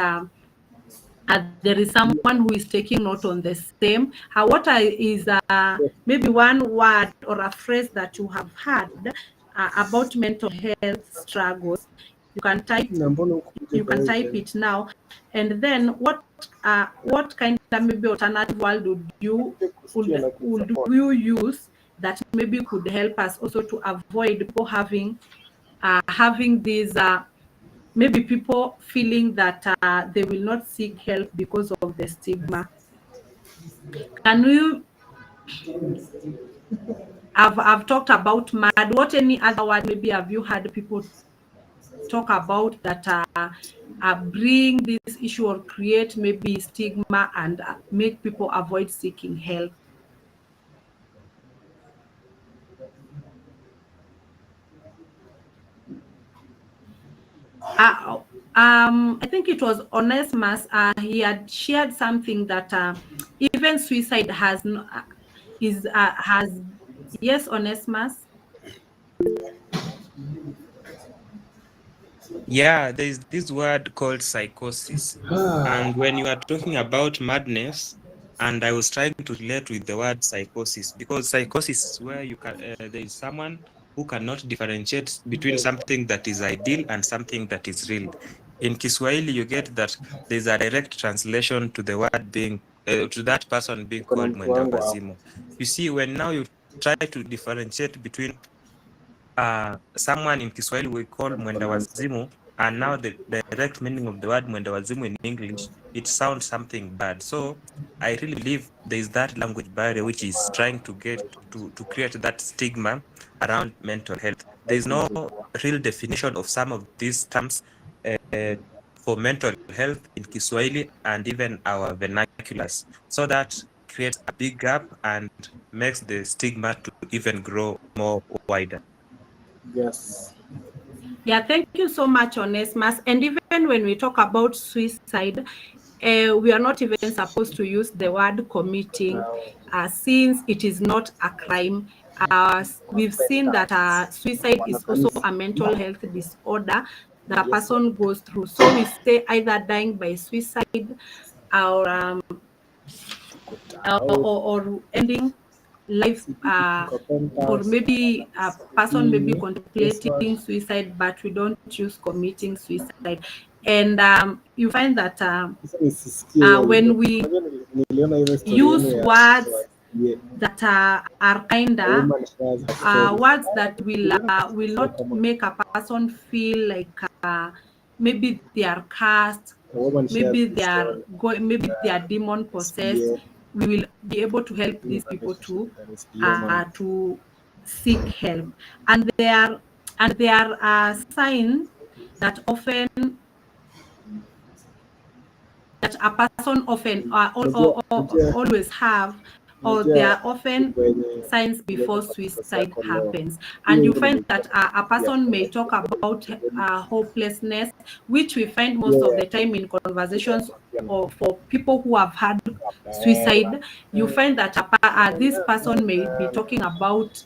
there is someone who is taking note on the same. Is maybe one word or a phrase that you have heard about mental health struggles? You can type it now. And then what kind of maybe alternative word would you use that maybe could help us also to avoid people having these maybe people feeling that they will not seek help because of the stigma? Can you I've talked about mad. What any other word maybe have you heard people talk about that bring this issue or create maybe stigma and make people avoid seeking help? I think it was Onesimus. He had shared something that even suicide has has, yes, Onesimus. Yeah, there is this word called psychosis. And when you are talking about madness, and I was trying to relate with the word psychosis, because psychosis is where you can there is someone who cannot differentiate between something that is ideal and something that is real. in Kiswahili, you get that there's a direct translation to the word being to that person being Kuna called mtu mwenda wangu hapo. wazimu. You see, when now you try to differentiate between someone in Kiswahili we call mwenda wazimu, and now the direct meaning of the word mwenda wazimu in English, it sounds something bad. So I really believe there is that language barrier which is trying to get to create that stigma around mental health. There is no real definition of some of these terms for mental health in Kiswahili and even our vernaculars. So that creates a big gap and makes the stigma to even grow more wider. Yes. Yeah, thank you so much, Onesmus. And even when we talk about suicide, we are not even supposed to use the word committing, since it is not a crime. We've seen that suicide is also a mental health disorder that a person goes through. So we say either dying by suicide or or ending life, or maybe a person may be contemplating suicide, but we don't choose committing suicide. And you find that when we use words that are kinder, words that will not make a person feel like maybe they are cursed, maybe they are maybe they are demon possessed, we will be able to help these people to seek help. And there are signs that often that a person often always have, or there are often signs before suicide happens. And you find that a person may talk about hopelessness, which we find most of the time in conversations or for people who have had suicide. You find that this person may be talking about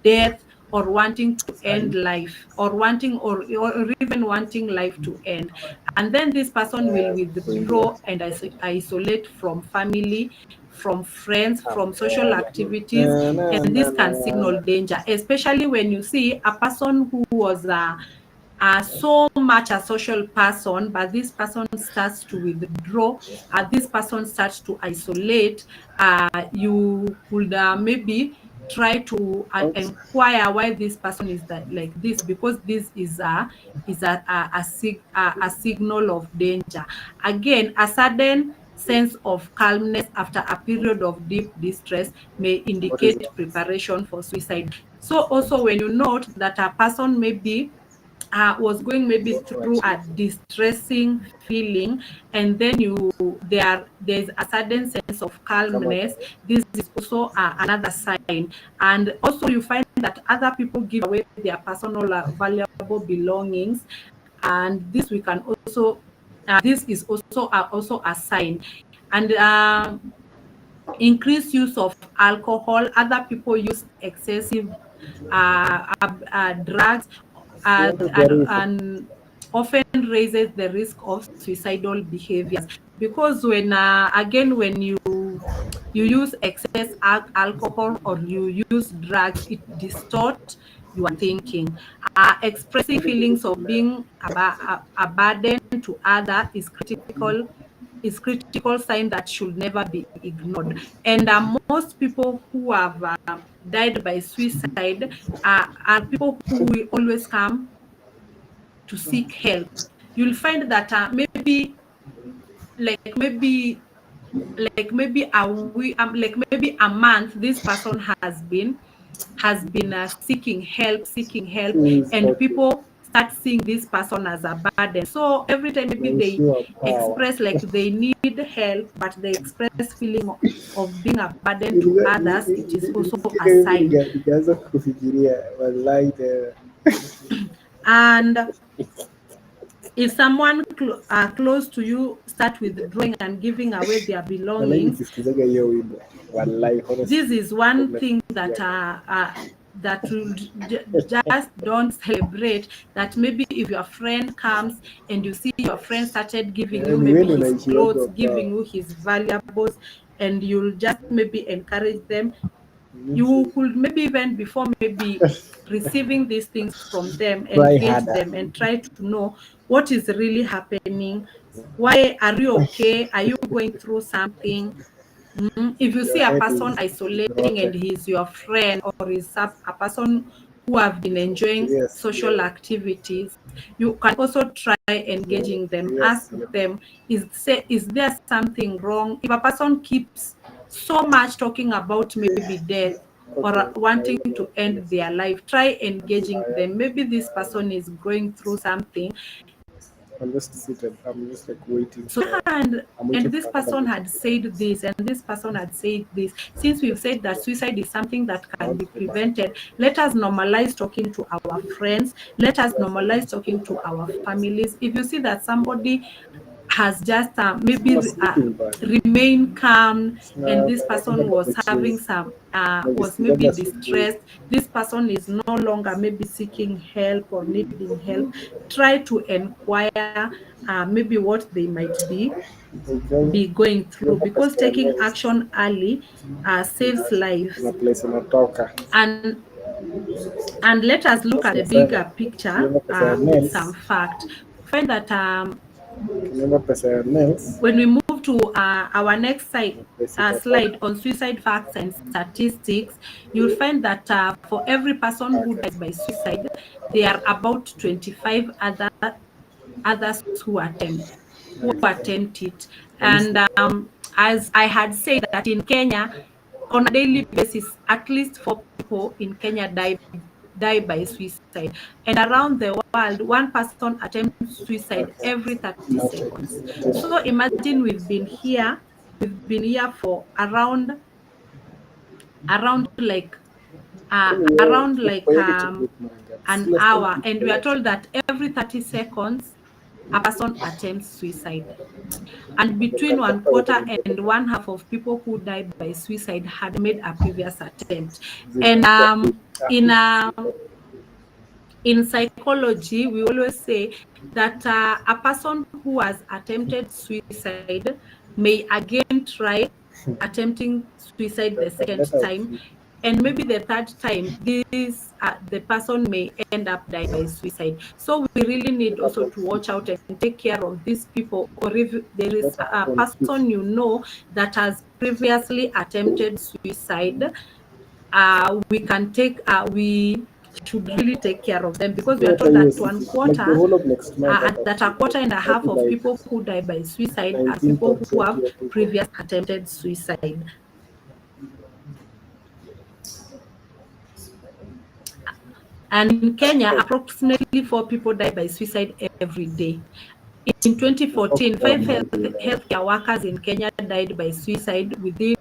death, or wanting to end life, or even wanting life to end. And then this person will withdraw and isolate from family, from friends, from social activities, and this can signal danger, especially when you see a person who was so much a social person, but this person starts to withdraw, this person starts to isolate. You could maybe try to inquire why this person is that like this, because this is a signal of danger. Again, a sudden sense of calmness after a period of deep distress may indicate preparation for suicide. So also when you note that a person maybe was going maybe through a distressing feeling, and then there's a sudden sense of calmness, this is also another sign. And also you find that other people give away their personal valuable belongings, and this we can also this is also a sign. And increased use of alcohol, other people use excessive drugs, and often raises the risk of suicidal behaviors, because when again when you use excess alcohol or you use drugs, it distorts your thinking. Expressing feelings of being a burden to other is critical sign that should never be ignored. And most people who have died by suicide are people who will always come to seek help. You'll find that like maybe maybe maybe a month this person has been seeking help, and people start seeing this person as a burden. So every time maybe they express like they need help, but they express feeling of being a burden to others, it is also a sign. Nikaanza kufikiria wallahi tena. And if someone close to you start withdrawing and giving away their Wallahi belongings, nikisikizaga hiyo wimbo. Wallahi honestly. this is one thing that that will just don't celebrate. That maybe if your friend comes and you see your friend started giving you Ni maybe wewe his unaishiwaga clothes, kwa. giving you his valuables, and you'll just maybe encourage them, You could maybe even before maybe receiving these things from them, Try engage harder. them and try to know what is really happening. Why are you okay? Are you going through something? If you Your see a head person is isolating and rotten. he's your friend or is a person who have been enjoying Yes, social yeah. activities, you can also try engaging them. Yes, Ask yeah. them, is there something wrong? If a person keeps so much talking about maybe death or Okay. wanting I to know. end their life, try engaging I them. Maybe this person is going through something. I'm just seated. I'm just like waiting So for. I'm and waiting this for another person meeting had to come. said this and this person had said this. Since we've said that suicide is something that I can want be to go back. prevented, let us normalize talking to our friends. Let us normalize talking to our families. If you see that somebody has just I'm not maybe sleeping, but remain calm and this person napenda was having kucheza. some was maybe Najisikizaga asubuhi. distressed, this person is no longer maybe seeking help or needing help, try to inquire maybe what they might Enjoy. be going through, Remember because pesa ya taking nails. action early saves Kuna lives. place inatoka. and and let us look at the Nasema bigger picture ukiomba pesa ya with some nails, fact. Find that ukiomba pesa ya nails, when we move to our next kuna place itatoka. slide on suicide facts and statistics, you'll find that for every person who Okay. dies by suicide, there are about 25 others who attempt it. And as I had said that in Kenya, on a daily basis, at least 4 people in Kenya die by suicide. And around the world, one person attempts suicide Okay. every 30 Noted. seconds. Noted. So imagine we've been here for around like Kwani wewe unafanyaje to book manga? an Last time hour, and we are tulikuwa told that every 30 seconds a person attempts suicide. And between one tunatafuta wote quarter ni mtoto and gani? one half of people who died by suicide had made a previous attempt. And Zinakuwa hit. in Hit. in psychology, we always say that a person who has attempted suicide may again try attempting suicide the second Tableta time, ukifika. and maybe the third time this the person may end up die by suicide. So we really need Tableta also hapo to watch ukifika. out and take care of these people, or if there is Tableta a hapo person ukifika. you know that has previously attempted suicide, we can take we should really take care of them, because we are What are told you that one seeking? Like the quarter whole of next month, that a quarter and a I'll half be of like people who die by suicide are 19th or people who have 20th huko. previous attempted suicide. And in Kenya, approximately 4 people die by suicide every day. In 2014, Nakuwa five mmoja na healthcare workers in Kenya died by suicide within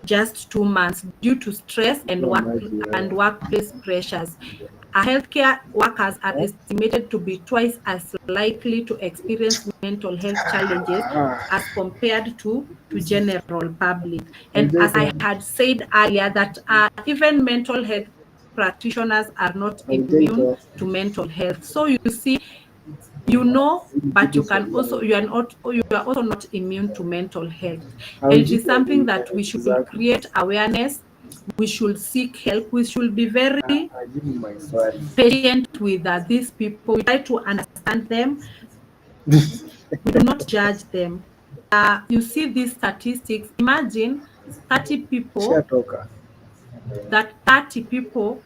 just 2 months due to stress nakuwa maji and ya workplace pressures. Healthcare workers are estimated to be twice as likely to experience mental health challenges as compared to general public. And as I had said earlier, that even mental health practitioners are not immune haujaitwa to mental health. So you see, but jibu you can swali also yangu. you are also not immune to mental health. And it is Haujibu something hadi that we vitu should zako. create awareness, we should seek help, we should be very Hajibu maswali. patient with these people. We try to understand them, we do not judge them. You see these statistics, imagine 30 people, Ishatoka. that 30 people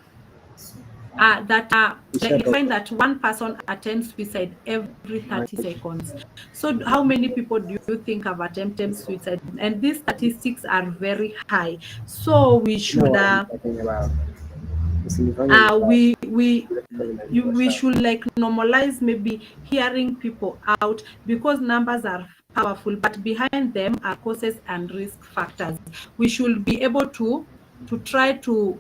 you Ishatoka. find that one person attempts suicide every 30 seconds. So how many people do you think have attempted suicide? And these statistics are very high. So we You know should what I'm talking about. Usinifanye vibaya. we should like normalize maybe hearing people out, because numbers are powerful, but behind them are causes and risk factors. We should be able to try to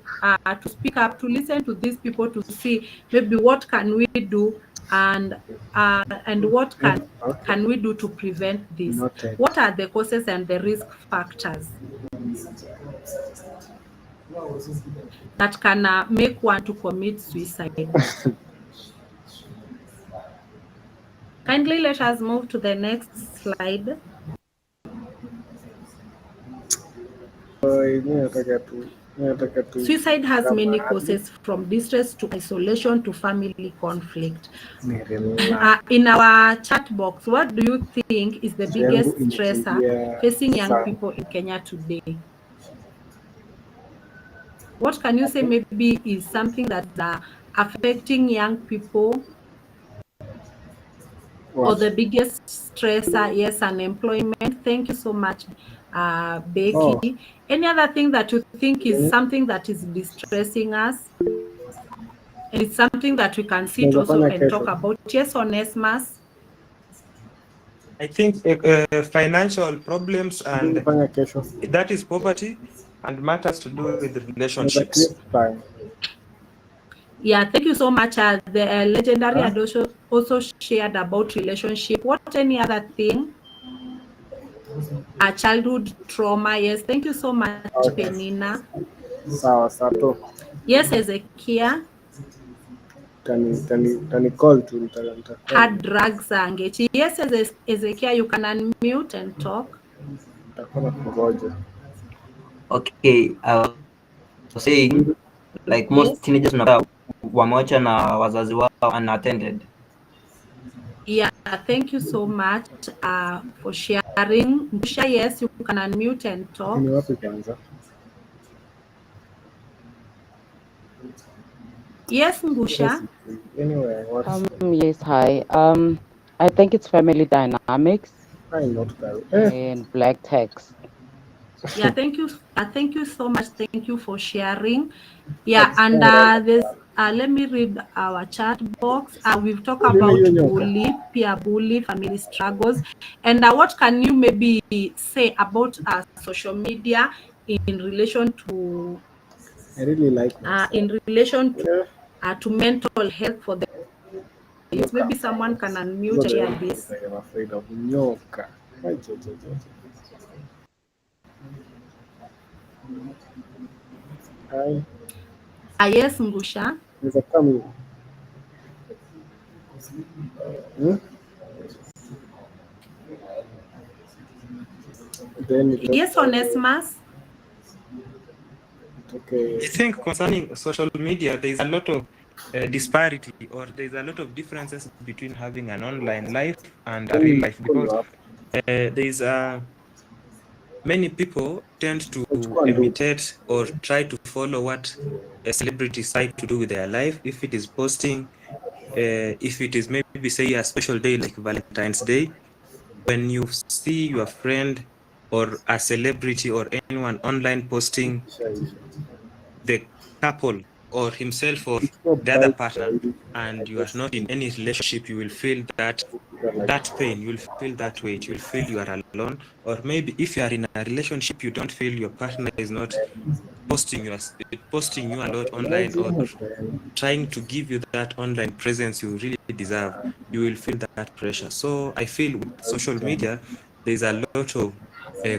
speak up, to listen to these people, to see maybe what can we do, and what Okay. can we do to prevent this. Noted. What are the causes and the risk factors that can make one to commit suicide? Kindly let us move to the next slide. Suicide has kama many hadi causes, from distress to isolation to family conflict. ni relax. In our chat box, what do you think is the Siku yangu biggest stressor imekimbia facing young sana. people in Kenya today? What can you say Okay. maybe is something that's affecting young people, or What? the biggest stressor? Yes, unemployment. Thank you so much, Becky. Oh, Any other thing that you think is then something that is distressing us? And it's something that we can sit tunaweza also fanya and talk kesho. about. Yes, Onesmus? I think financial problems, Tunaweza and fanya kesho. that is poverty and matters to do with Tunaweza relationships. create time. Yeah, thank you so much. The legendary Huh? had also shared about relationship. What any other thing? A childhood trauma. Yes, thank you so much, Okay. Penina. Sawa, sato. Yes, Ezekia. Tani call tu nitakuwa Hard drugs Angechi. Yes, Ezekia, you can unmute and talk. nitakuwa nakungoja. Okay, I was saying like most Yes. teenagers wamewacha na wazazi wao unattended. Yeah, thank you so much for sharing. Ngusha, yes, you can unmute and Ni talk. wapi kwanza? Yes, Ngusha. Anyway, what's Yes, hi. I think it's family dynamics I not that? and black text. Yeah, thank you. Thank you so much. Thank you for sharing. Yeah, That's and not there's let me read our chat box. We've talked Nini about hiyo nyoka? bully, peer bully, family struggles, and what can you maybe say about social media in relation to I really like myself. Yeah. to mental health for the youth? Nyoka. Maybe someone can Those are unmute the here only things this. I am afraid of. Nyoka. Ay, je, je, je. Hi. Yes, Ngusha. There's a coming. Hmm? Then it Yes, Onesmus. okay. I think concerning social media, there is a lot of disparity, or there is a lot of differences between having an online life and a Then real we life, call you because up. there is many people tend to Let's go and do. imitate or try to follow what celebrities try to do with their life. If it is posting, if it is maybe say a special day like Valentine's Day, when you see your friend or a celebrity or anyone online posting the couple or himself or It's not the other bright, partner, so I and you are just not in any relationship, you will feel that like that pain, you will feel that weight, you will feel you are alone. Or maybe if you are in a relationship, you don't feel your partner is not posting you a lot online, or trying to give you that online presence you really deserve. You will feel that pressure. So I feel with social media there's a lot of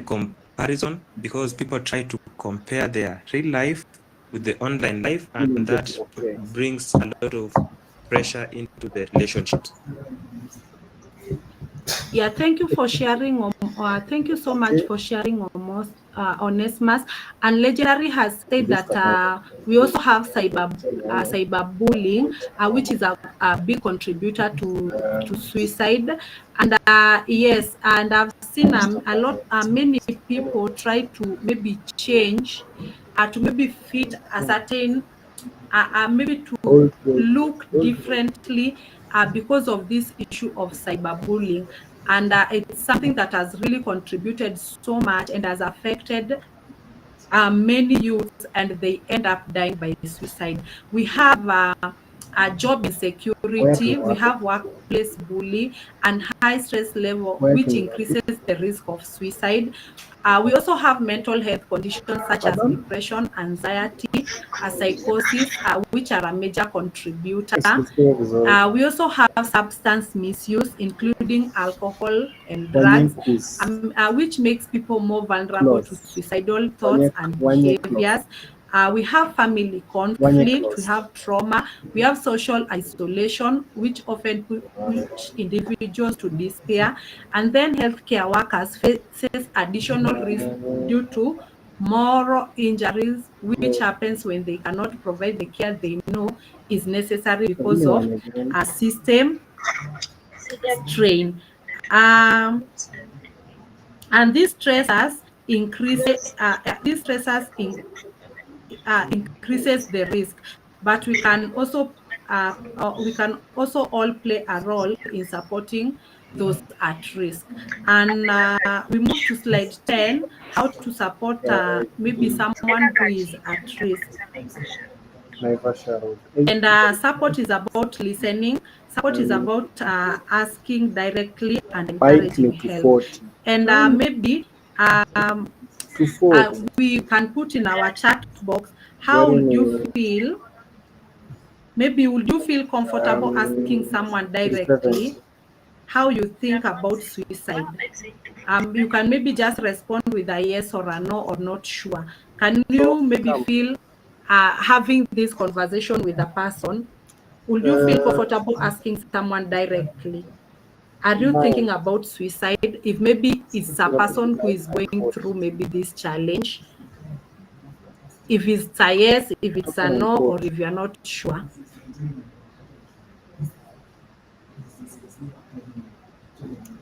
comparison, because people try to compare their real life with the online life, and that okay. brings a lot of pressure into the relationships. Yeah, thank you for sharing. Thank you so much Okay. for sharing, almost Onesmus. And Legendary has said This that can we also have happen. cyberbullying, which is a big contributor to suicide. And yes, and I've seen many people try to maybe change, to maybe fit a certain maybe to Hold close. look Hold close. differently because of this issue of cyberbullying. And it's something that has really contributed so much and has affected many youths, and they end up dying by suicide. We have a job Where insecurity, to we work? have workplace bully, and high stress level, Where which to work? increases the risk of suicide. We also have mental health conditions such as Pardon? depression, anxiety, psychosis, which are a major contributor. Usikie vizuri. We also have substance misuse, including alcohol and Wanye drugs, kus. which makes people more vulnerable to Close. suicidal thoughts and Wanye close. behaviors. We have family Wanye conflict, we close. have trauma, we have social isolation, which often push individuals to despair. And then healthcare workers faces additional risk due to moral injuries, which happens when they cannot provide the care they know is necessary because of a system strain. And these stressors increases the risk, but we can also all play a role in supporting those at risk. And we move to slide 10, how to support maybe someone who is at risk. And support is about listening. Support is about asking directly and encouraging help. And maybe we can put in our chat box, how would you feel? Maybe would you feel comfortable asking someone directly how you think about suicide? You can maybe just respond with a yes or a no or not sure. Can you maybe feel having this conversation with a person? Would you feel comfortable asking someone directly? Are you thinking about suicide? If maybe it's a person who is going through maybe this challenge, if it's a yes, if it's a no, or if you're not sure.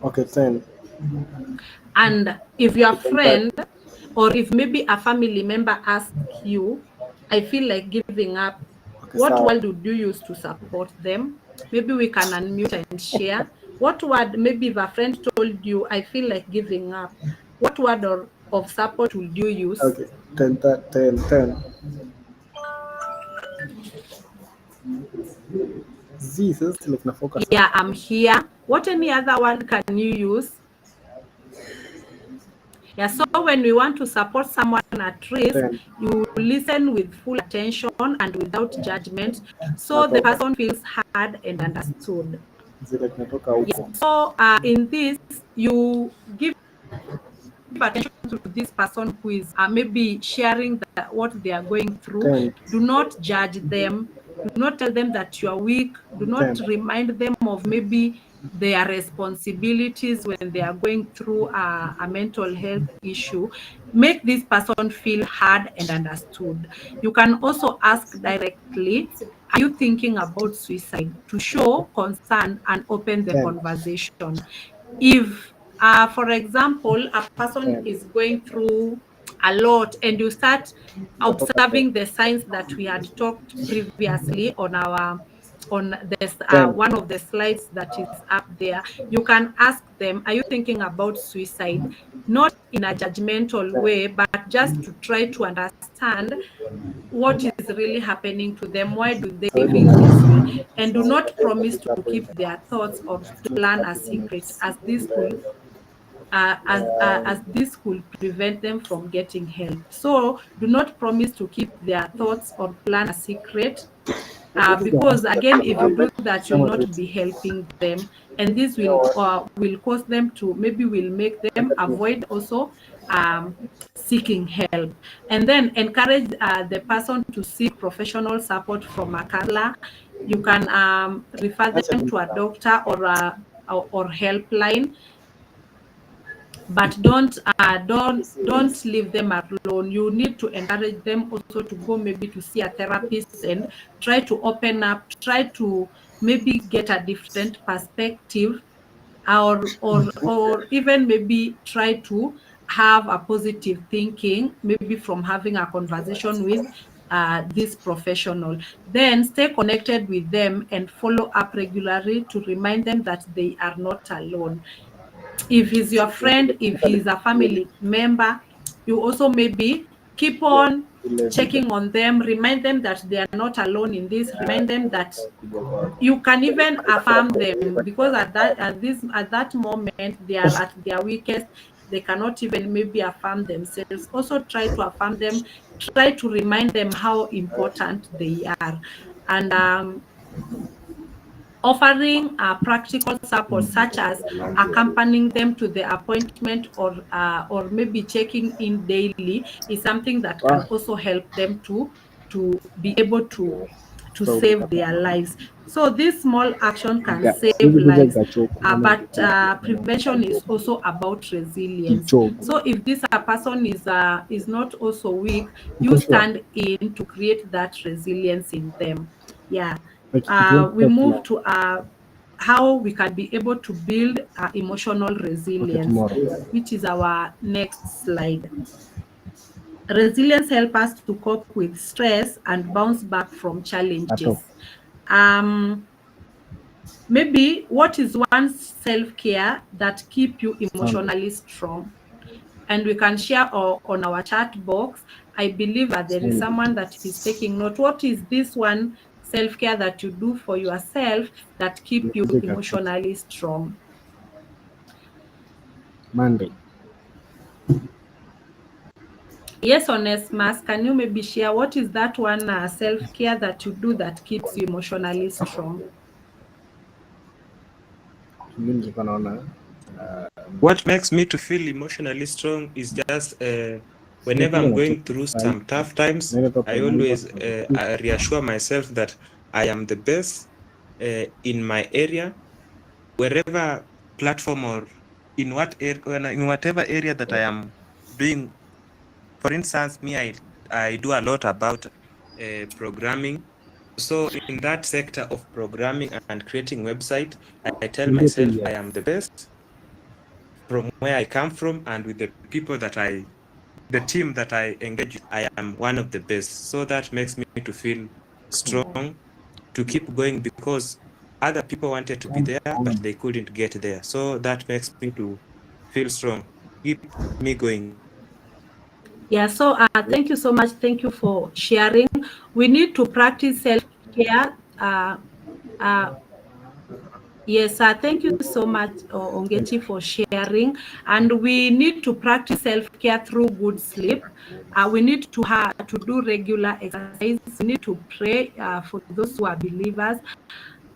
Okay, 10. And if your friend or if maybe a family member asks you, I feel like giving up, what word would you use to support them? Maybe we can unmute and share. What word, maybe if a friend told you, I feel like giving up, what word of support would you use? Okay, 10, 10, 10. Z, sasa like na focus. Yeah, I'm here. What any other word can you use? Yeah, so when we want to support someone at risk, 10. you listen with full attention and without judgment, so the person feels heard and understood. Z like natoka Yeah, huko. so in this, you give attention to this person who is maybe sharing what they are going through. 10. Do not judge them. Do not tell them that you are weak. Do not 10. remind them of maybe their responsibilities when they are going through a mental health issue. Make this person feel heard and understood. You can also ask directly, are you thinking about suicide? To show concern and open the 10. conversation. If for example, a person 10. is going through a lot and you start Natoka 10. observing the signs that we had talked previously on this 10. one of the slides that is up there, you can ask them, are you thinking about suicide? Not in a judgmental 10. way, but just to try to understand what is really happening to them. Why do they Karibu feel na this way? And do so not natoka promise katika to hapo keep hivi. their thoughts or To plan a 30 secret, minutes. as this And could prevent them from getting help. So do not promise to keep their thoughts or plan a secret, because again, if you do that, you'll not be helping them, and this will cause them to, maybe will make them avoid also seeking help. And then encourage the person to seek professional support from a counselor. You can refer acha them tu to a sawa. doctor or helpline, but don't leave them alone. You need to encourage them also to go maybe to see a therapist and try to open up, try to maybe get a different perspective, or even maybe try to have a positive thinking, maybe from having a conversation with this professional. Then stay connected with them and follow up regularly to remind them that they are not alone. If he's your friend, if he's a family member, you also maybe keep on checking on them, remind them that they are not alone in this, remind them that you can even affirm them, because at that moment they are at their weakest, they cannot even maybe affirm themselves. Also try to affirm them, try to remind them how important they are. And offering practical support, such as accompanying them to the appointment, or maybe checking in daily, is something that can also help them to be able to to save their lives. So this small action can save lives, but prevention is also about resilience. So if this person is not also weak, you stand in to create that resilience in them. Yeah. We move to how we can be able to build emotional resilience, which is our next slide. Resilience helps us to cope with stress and bounce back from challenges. Um, Maybe what is one self-care that keep you emotionally strong? And we can share on our chat box. I believe that there is someone that is taking note. What is this one self-care that you do for yourself that keep you emotionally strong? Yes, Onesmus, can you maybe share what is that one self-care that you do that keeps you emotionally strong? What makes me to feel emotionally strong is just whenever I'm going through some tough times, I always reassure myself that I am the best in my area, wherever platform or in whatever area that I am doing. For instance, I do a lot about programming. So in that sector of programming and creating website, I tell myself I am the best from where I come from, and with the people the team that I engage with, I am one of the best. So that makes me to feel strong to keep going, because other people wanted to be there, but they couldn't get there. So that makes me to feel strong. Keep me going. Yeah, so thank you so much. Thank you for sharing. We need to practice self-care. Uh, yes, thank you so much, Ongechi, for sharing. And we need to practice self-care through good sleep. We need to do regular exercise. We need to pray for those who are believers,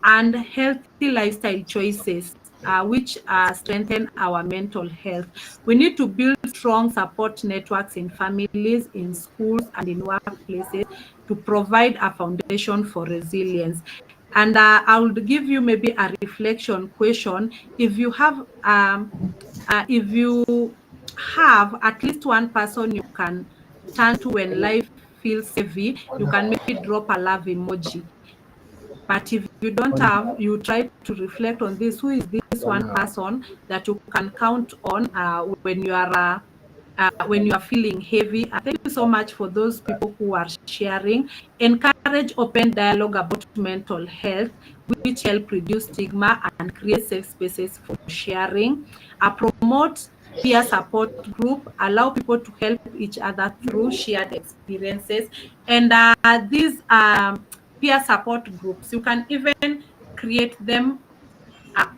and healthy lifestyle choices, which strengthen our mental health. We need to build strong support networks in families, in schools, and in workplaces to provide a foundation for resilience. And I would give you maybe a reflection question. If you have at least one person you can turn to when life feels heavy, you can maybe drop a love emoji. But if you don't have, you try to reflect on this. Who is this one person that you can count on when you are feeling heavy? Thank you so much for those people who are sharing. Encourage open dialogue about mental health, which help reduce stigma and create safe spaces for sharing. Promote peer support group, allow people to help each other through shared experiences. And these peer support groups, you can even create them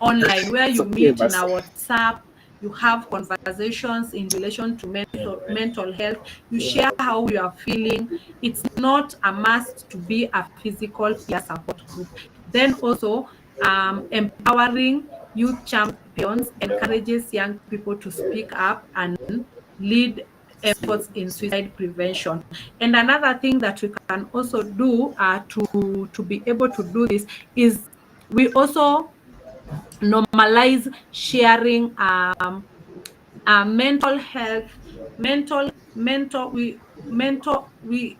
online, where you meet in a WhatsApp, you have conversations in relation to mental health, you share how you are feeling. It's not a must to be a physical peer support group. Then also, empowering youth champions encourages young people to speak up and lead efforts in suicide prevention. And another thing that we can also do to be able to do this is we also normalize sharing mental health, mental we mental we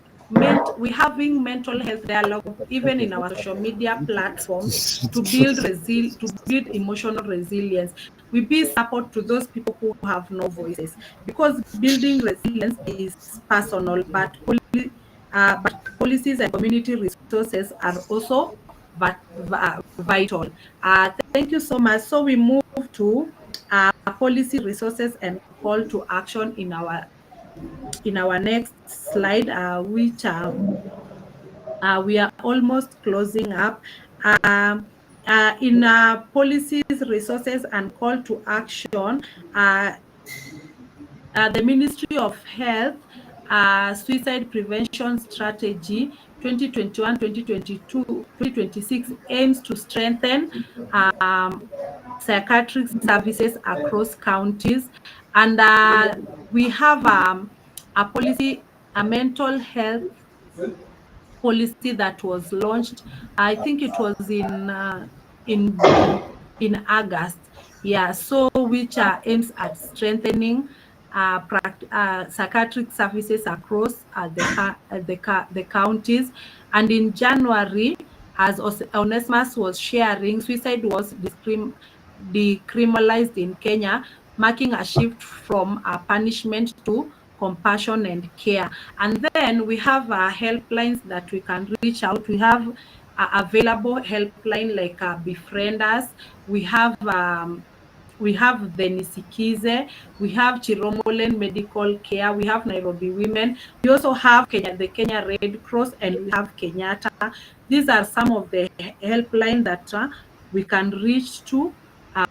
having mental health dialogue even in our social media platforms to build emotional resilience. We be support to those people who have no voices, because building resilience is personal, but policies and community resources are also vital. Thank you so much. So we move to policy resources and call to action in our next slide, which we are almost closing up. In policies, resources, and call to action, uh, the Ministry of Health Suicide Prevention Strategy 2021-2022, 2026 aims to strengthen psychiatric services across counties. And we have a policy, a mental health policy that was launched. I think it was in August. Yeah, so which aims at strengthening psychiatric services across the counties. And in January, as Onesimus was sharing, suicide was decriminalized in Kenya, marking a shift from punishment to compassion and care. And then we have helplines that we can reach out. We have available helpline like Befriend Us. We have the Nisikize, we have Chiromolen Medical Care, we have Nairobi Women, we also have the Kenya Red Cross, and we have Kenyatta. These are some of the helpline that we can reach to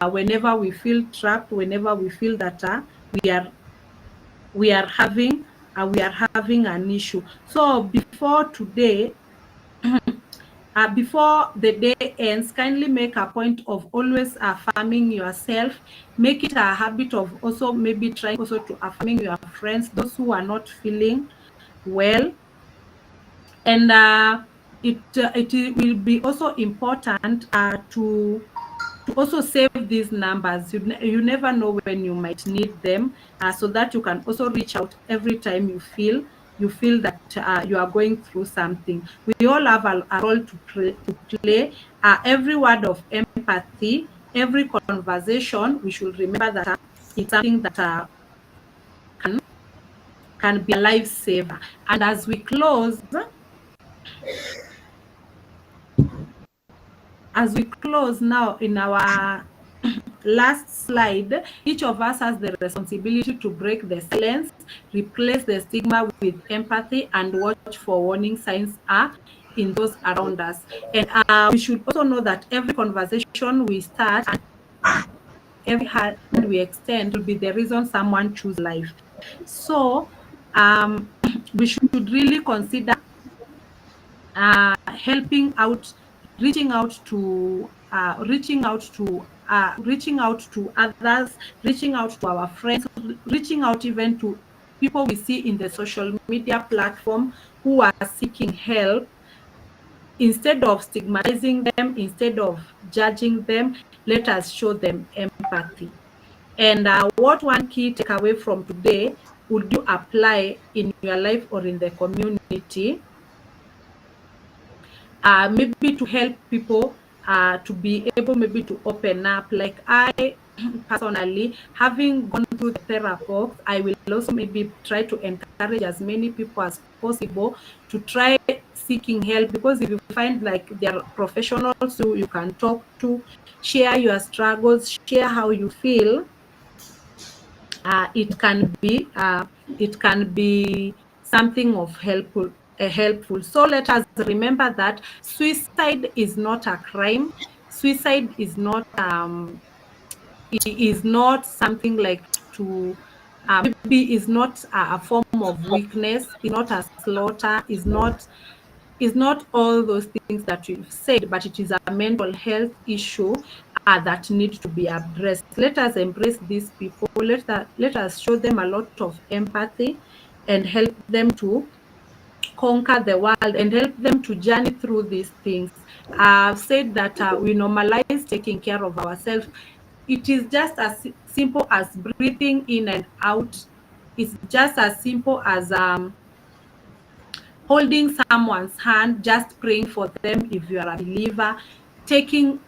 whenever we feel trapped, whenever we feel that we are having an issue. So before today, before the day ends, kindly make a point of always affirming yourself. Make it a habit of also maybe trying also to affirming your friends, those who are not feeling well. And it will be also important to also save these numbers. You never know when you might need them, so that you can also reach out every time you feel that you are going through something. We all have a role to play. Every word of empathy, every conversation, we should remember that it's something that can be a lifesaver. And as we close now in our last slide, each of us has the responsibility to break the silence, replace the stigma with empathy, and watch for warning signs in those around us. And we should also know that every conversation we start and every hand we extend will be the reason someone choose life. So we should really consider helping out, reaching out to others, reaching out to our friends, reaching out even to people we see in the social media platform who are seeking help. Instead of stigmatizing them, instead of judging them, let us show them empathy. And what one key takeaway from today would you apply in your life or in the community? Maybe to help people to be able maybe to open up. Like I personally, having gone through the therapy, I will also maybe try to encourage as many people as possible to try seeking help, because if you find like there are professionals who you can talk to, share your struggles, share how you feel, it can be something of helpful. So let us remember that suicide is not a crime. Suicide is not something like to maybe is not a form of weakness, is not a slaughter, is not all those things that you've said, but it is a mental health issue that need to be addressed. Let us embrace these people. Let us show them a lot of empathy and help them to conquer the world and help them to journey through these things. I've said that we normalize taking care of ourselves. It is just as simple as breathing in and out. It's just as simple as holding someone's hand, just praying for them if you are a believer, taking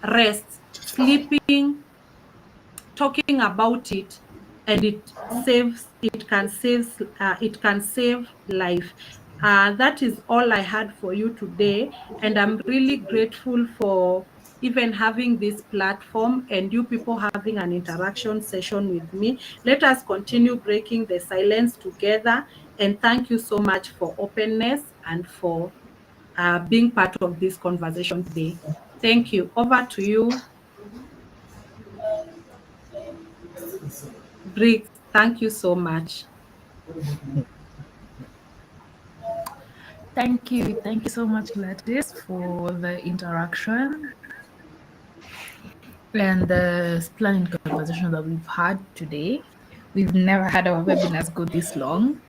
rest, sleeping, talking about it, and it can save life. That is all I had for you today, and I'm really grateful for even having this platform and you people having an interaction session with me. Let us continue breaking the silence together, and thank you so much for openness and for being part of this conversation today. Thank you. Over to you, Briggs. Thank you so much. Thank you. Thank you so much, Gladys, for the interaction and the splendid conversation that we've had today. We've never had our webinars go this long.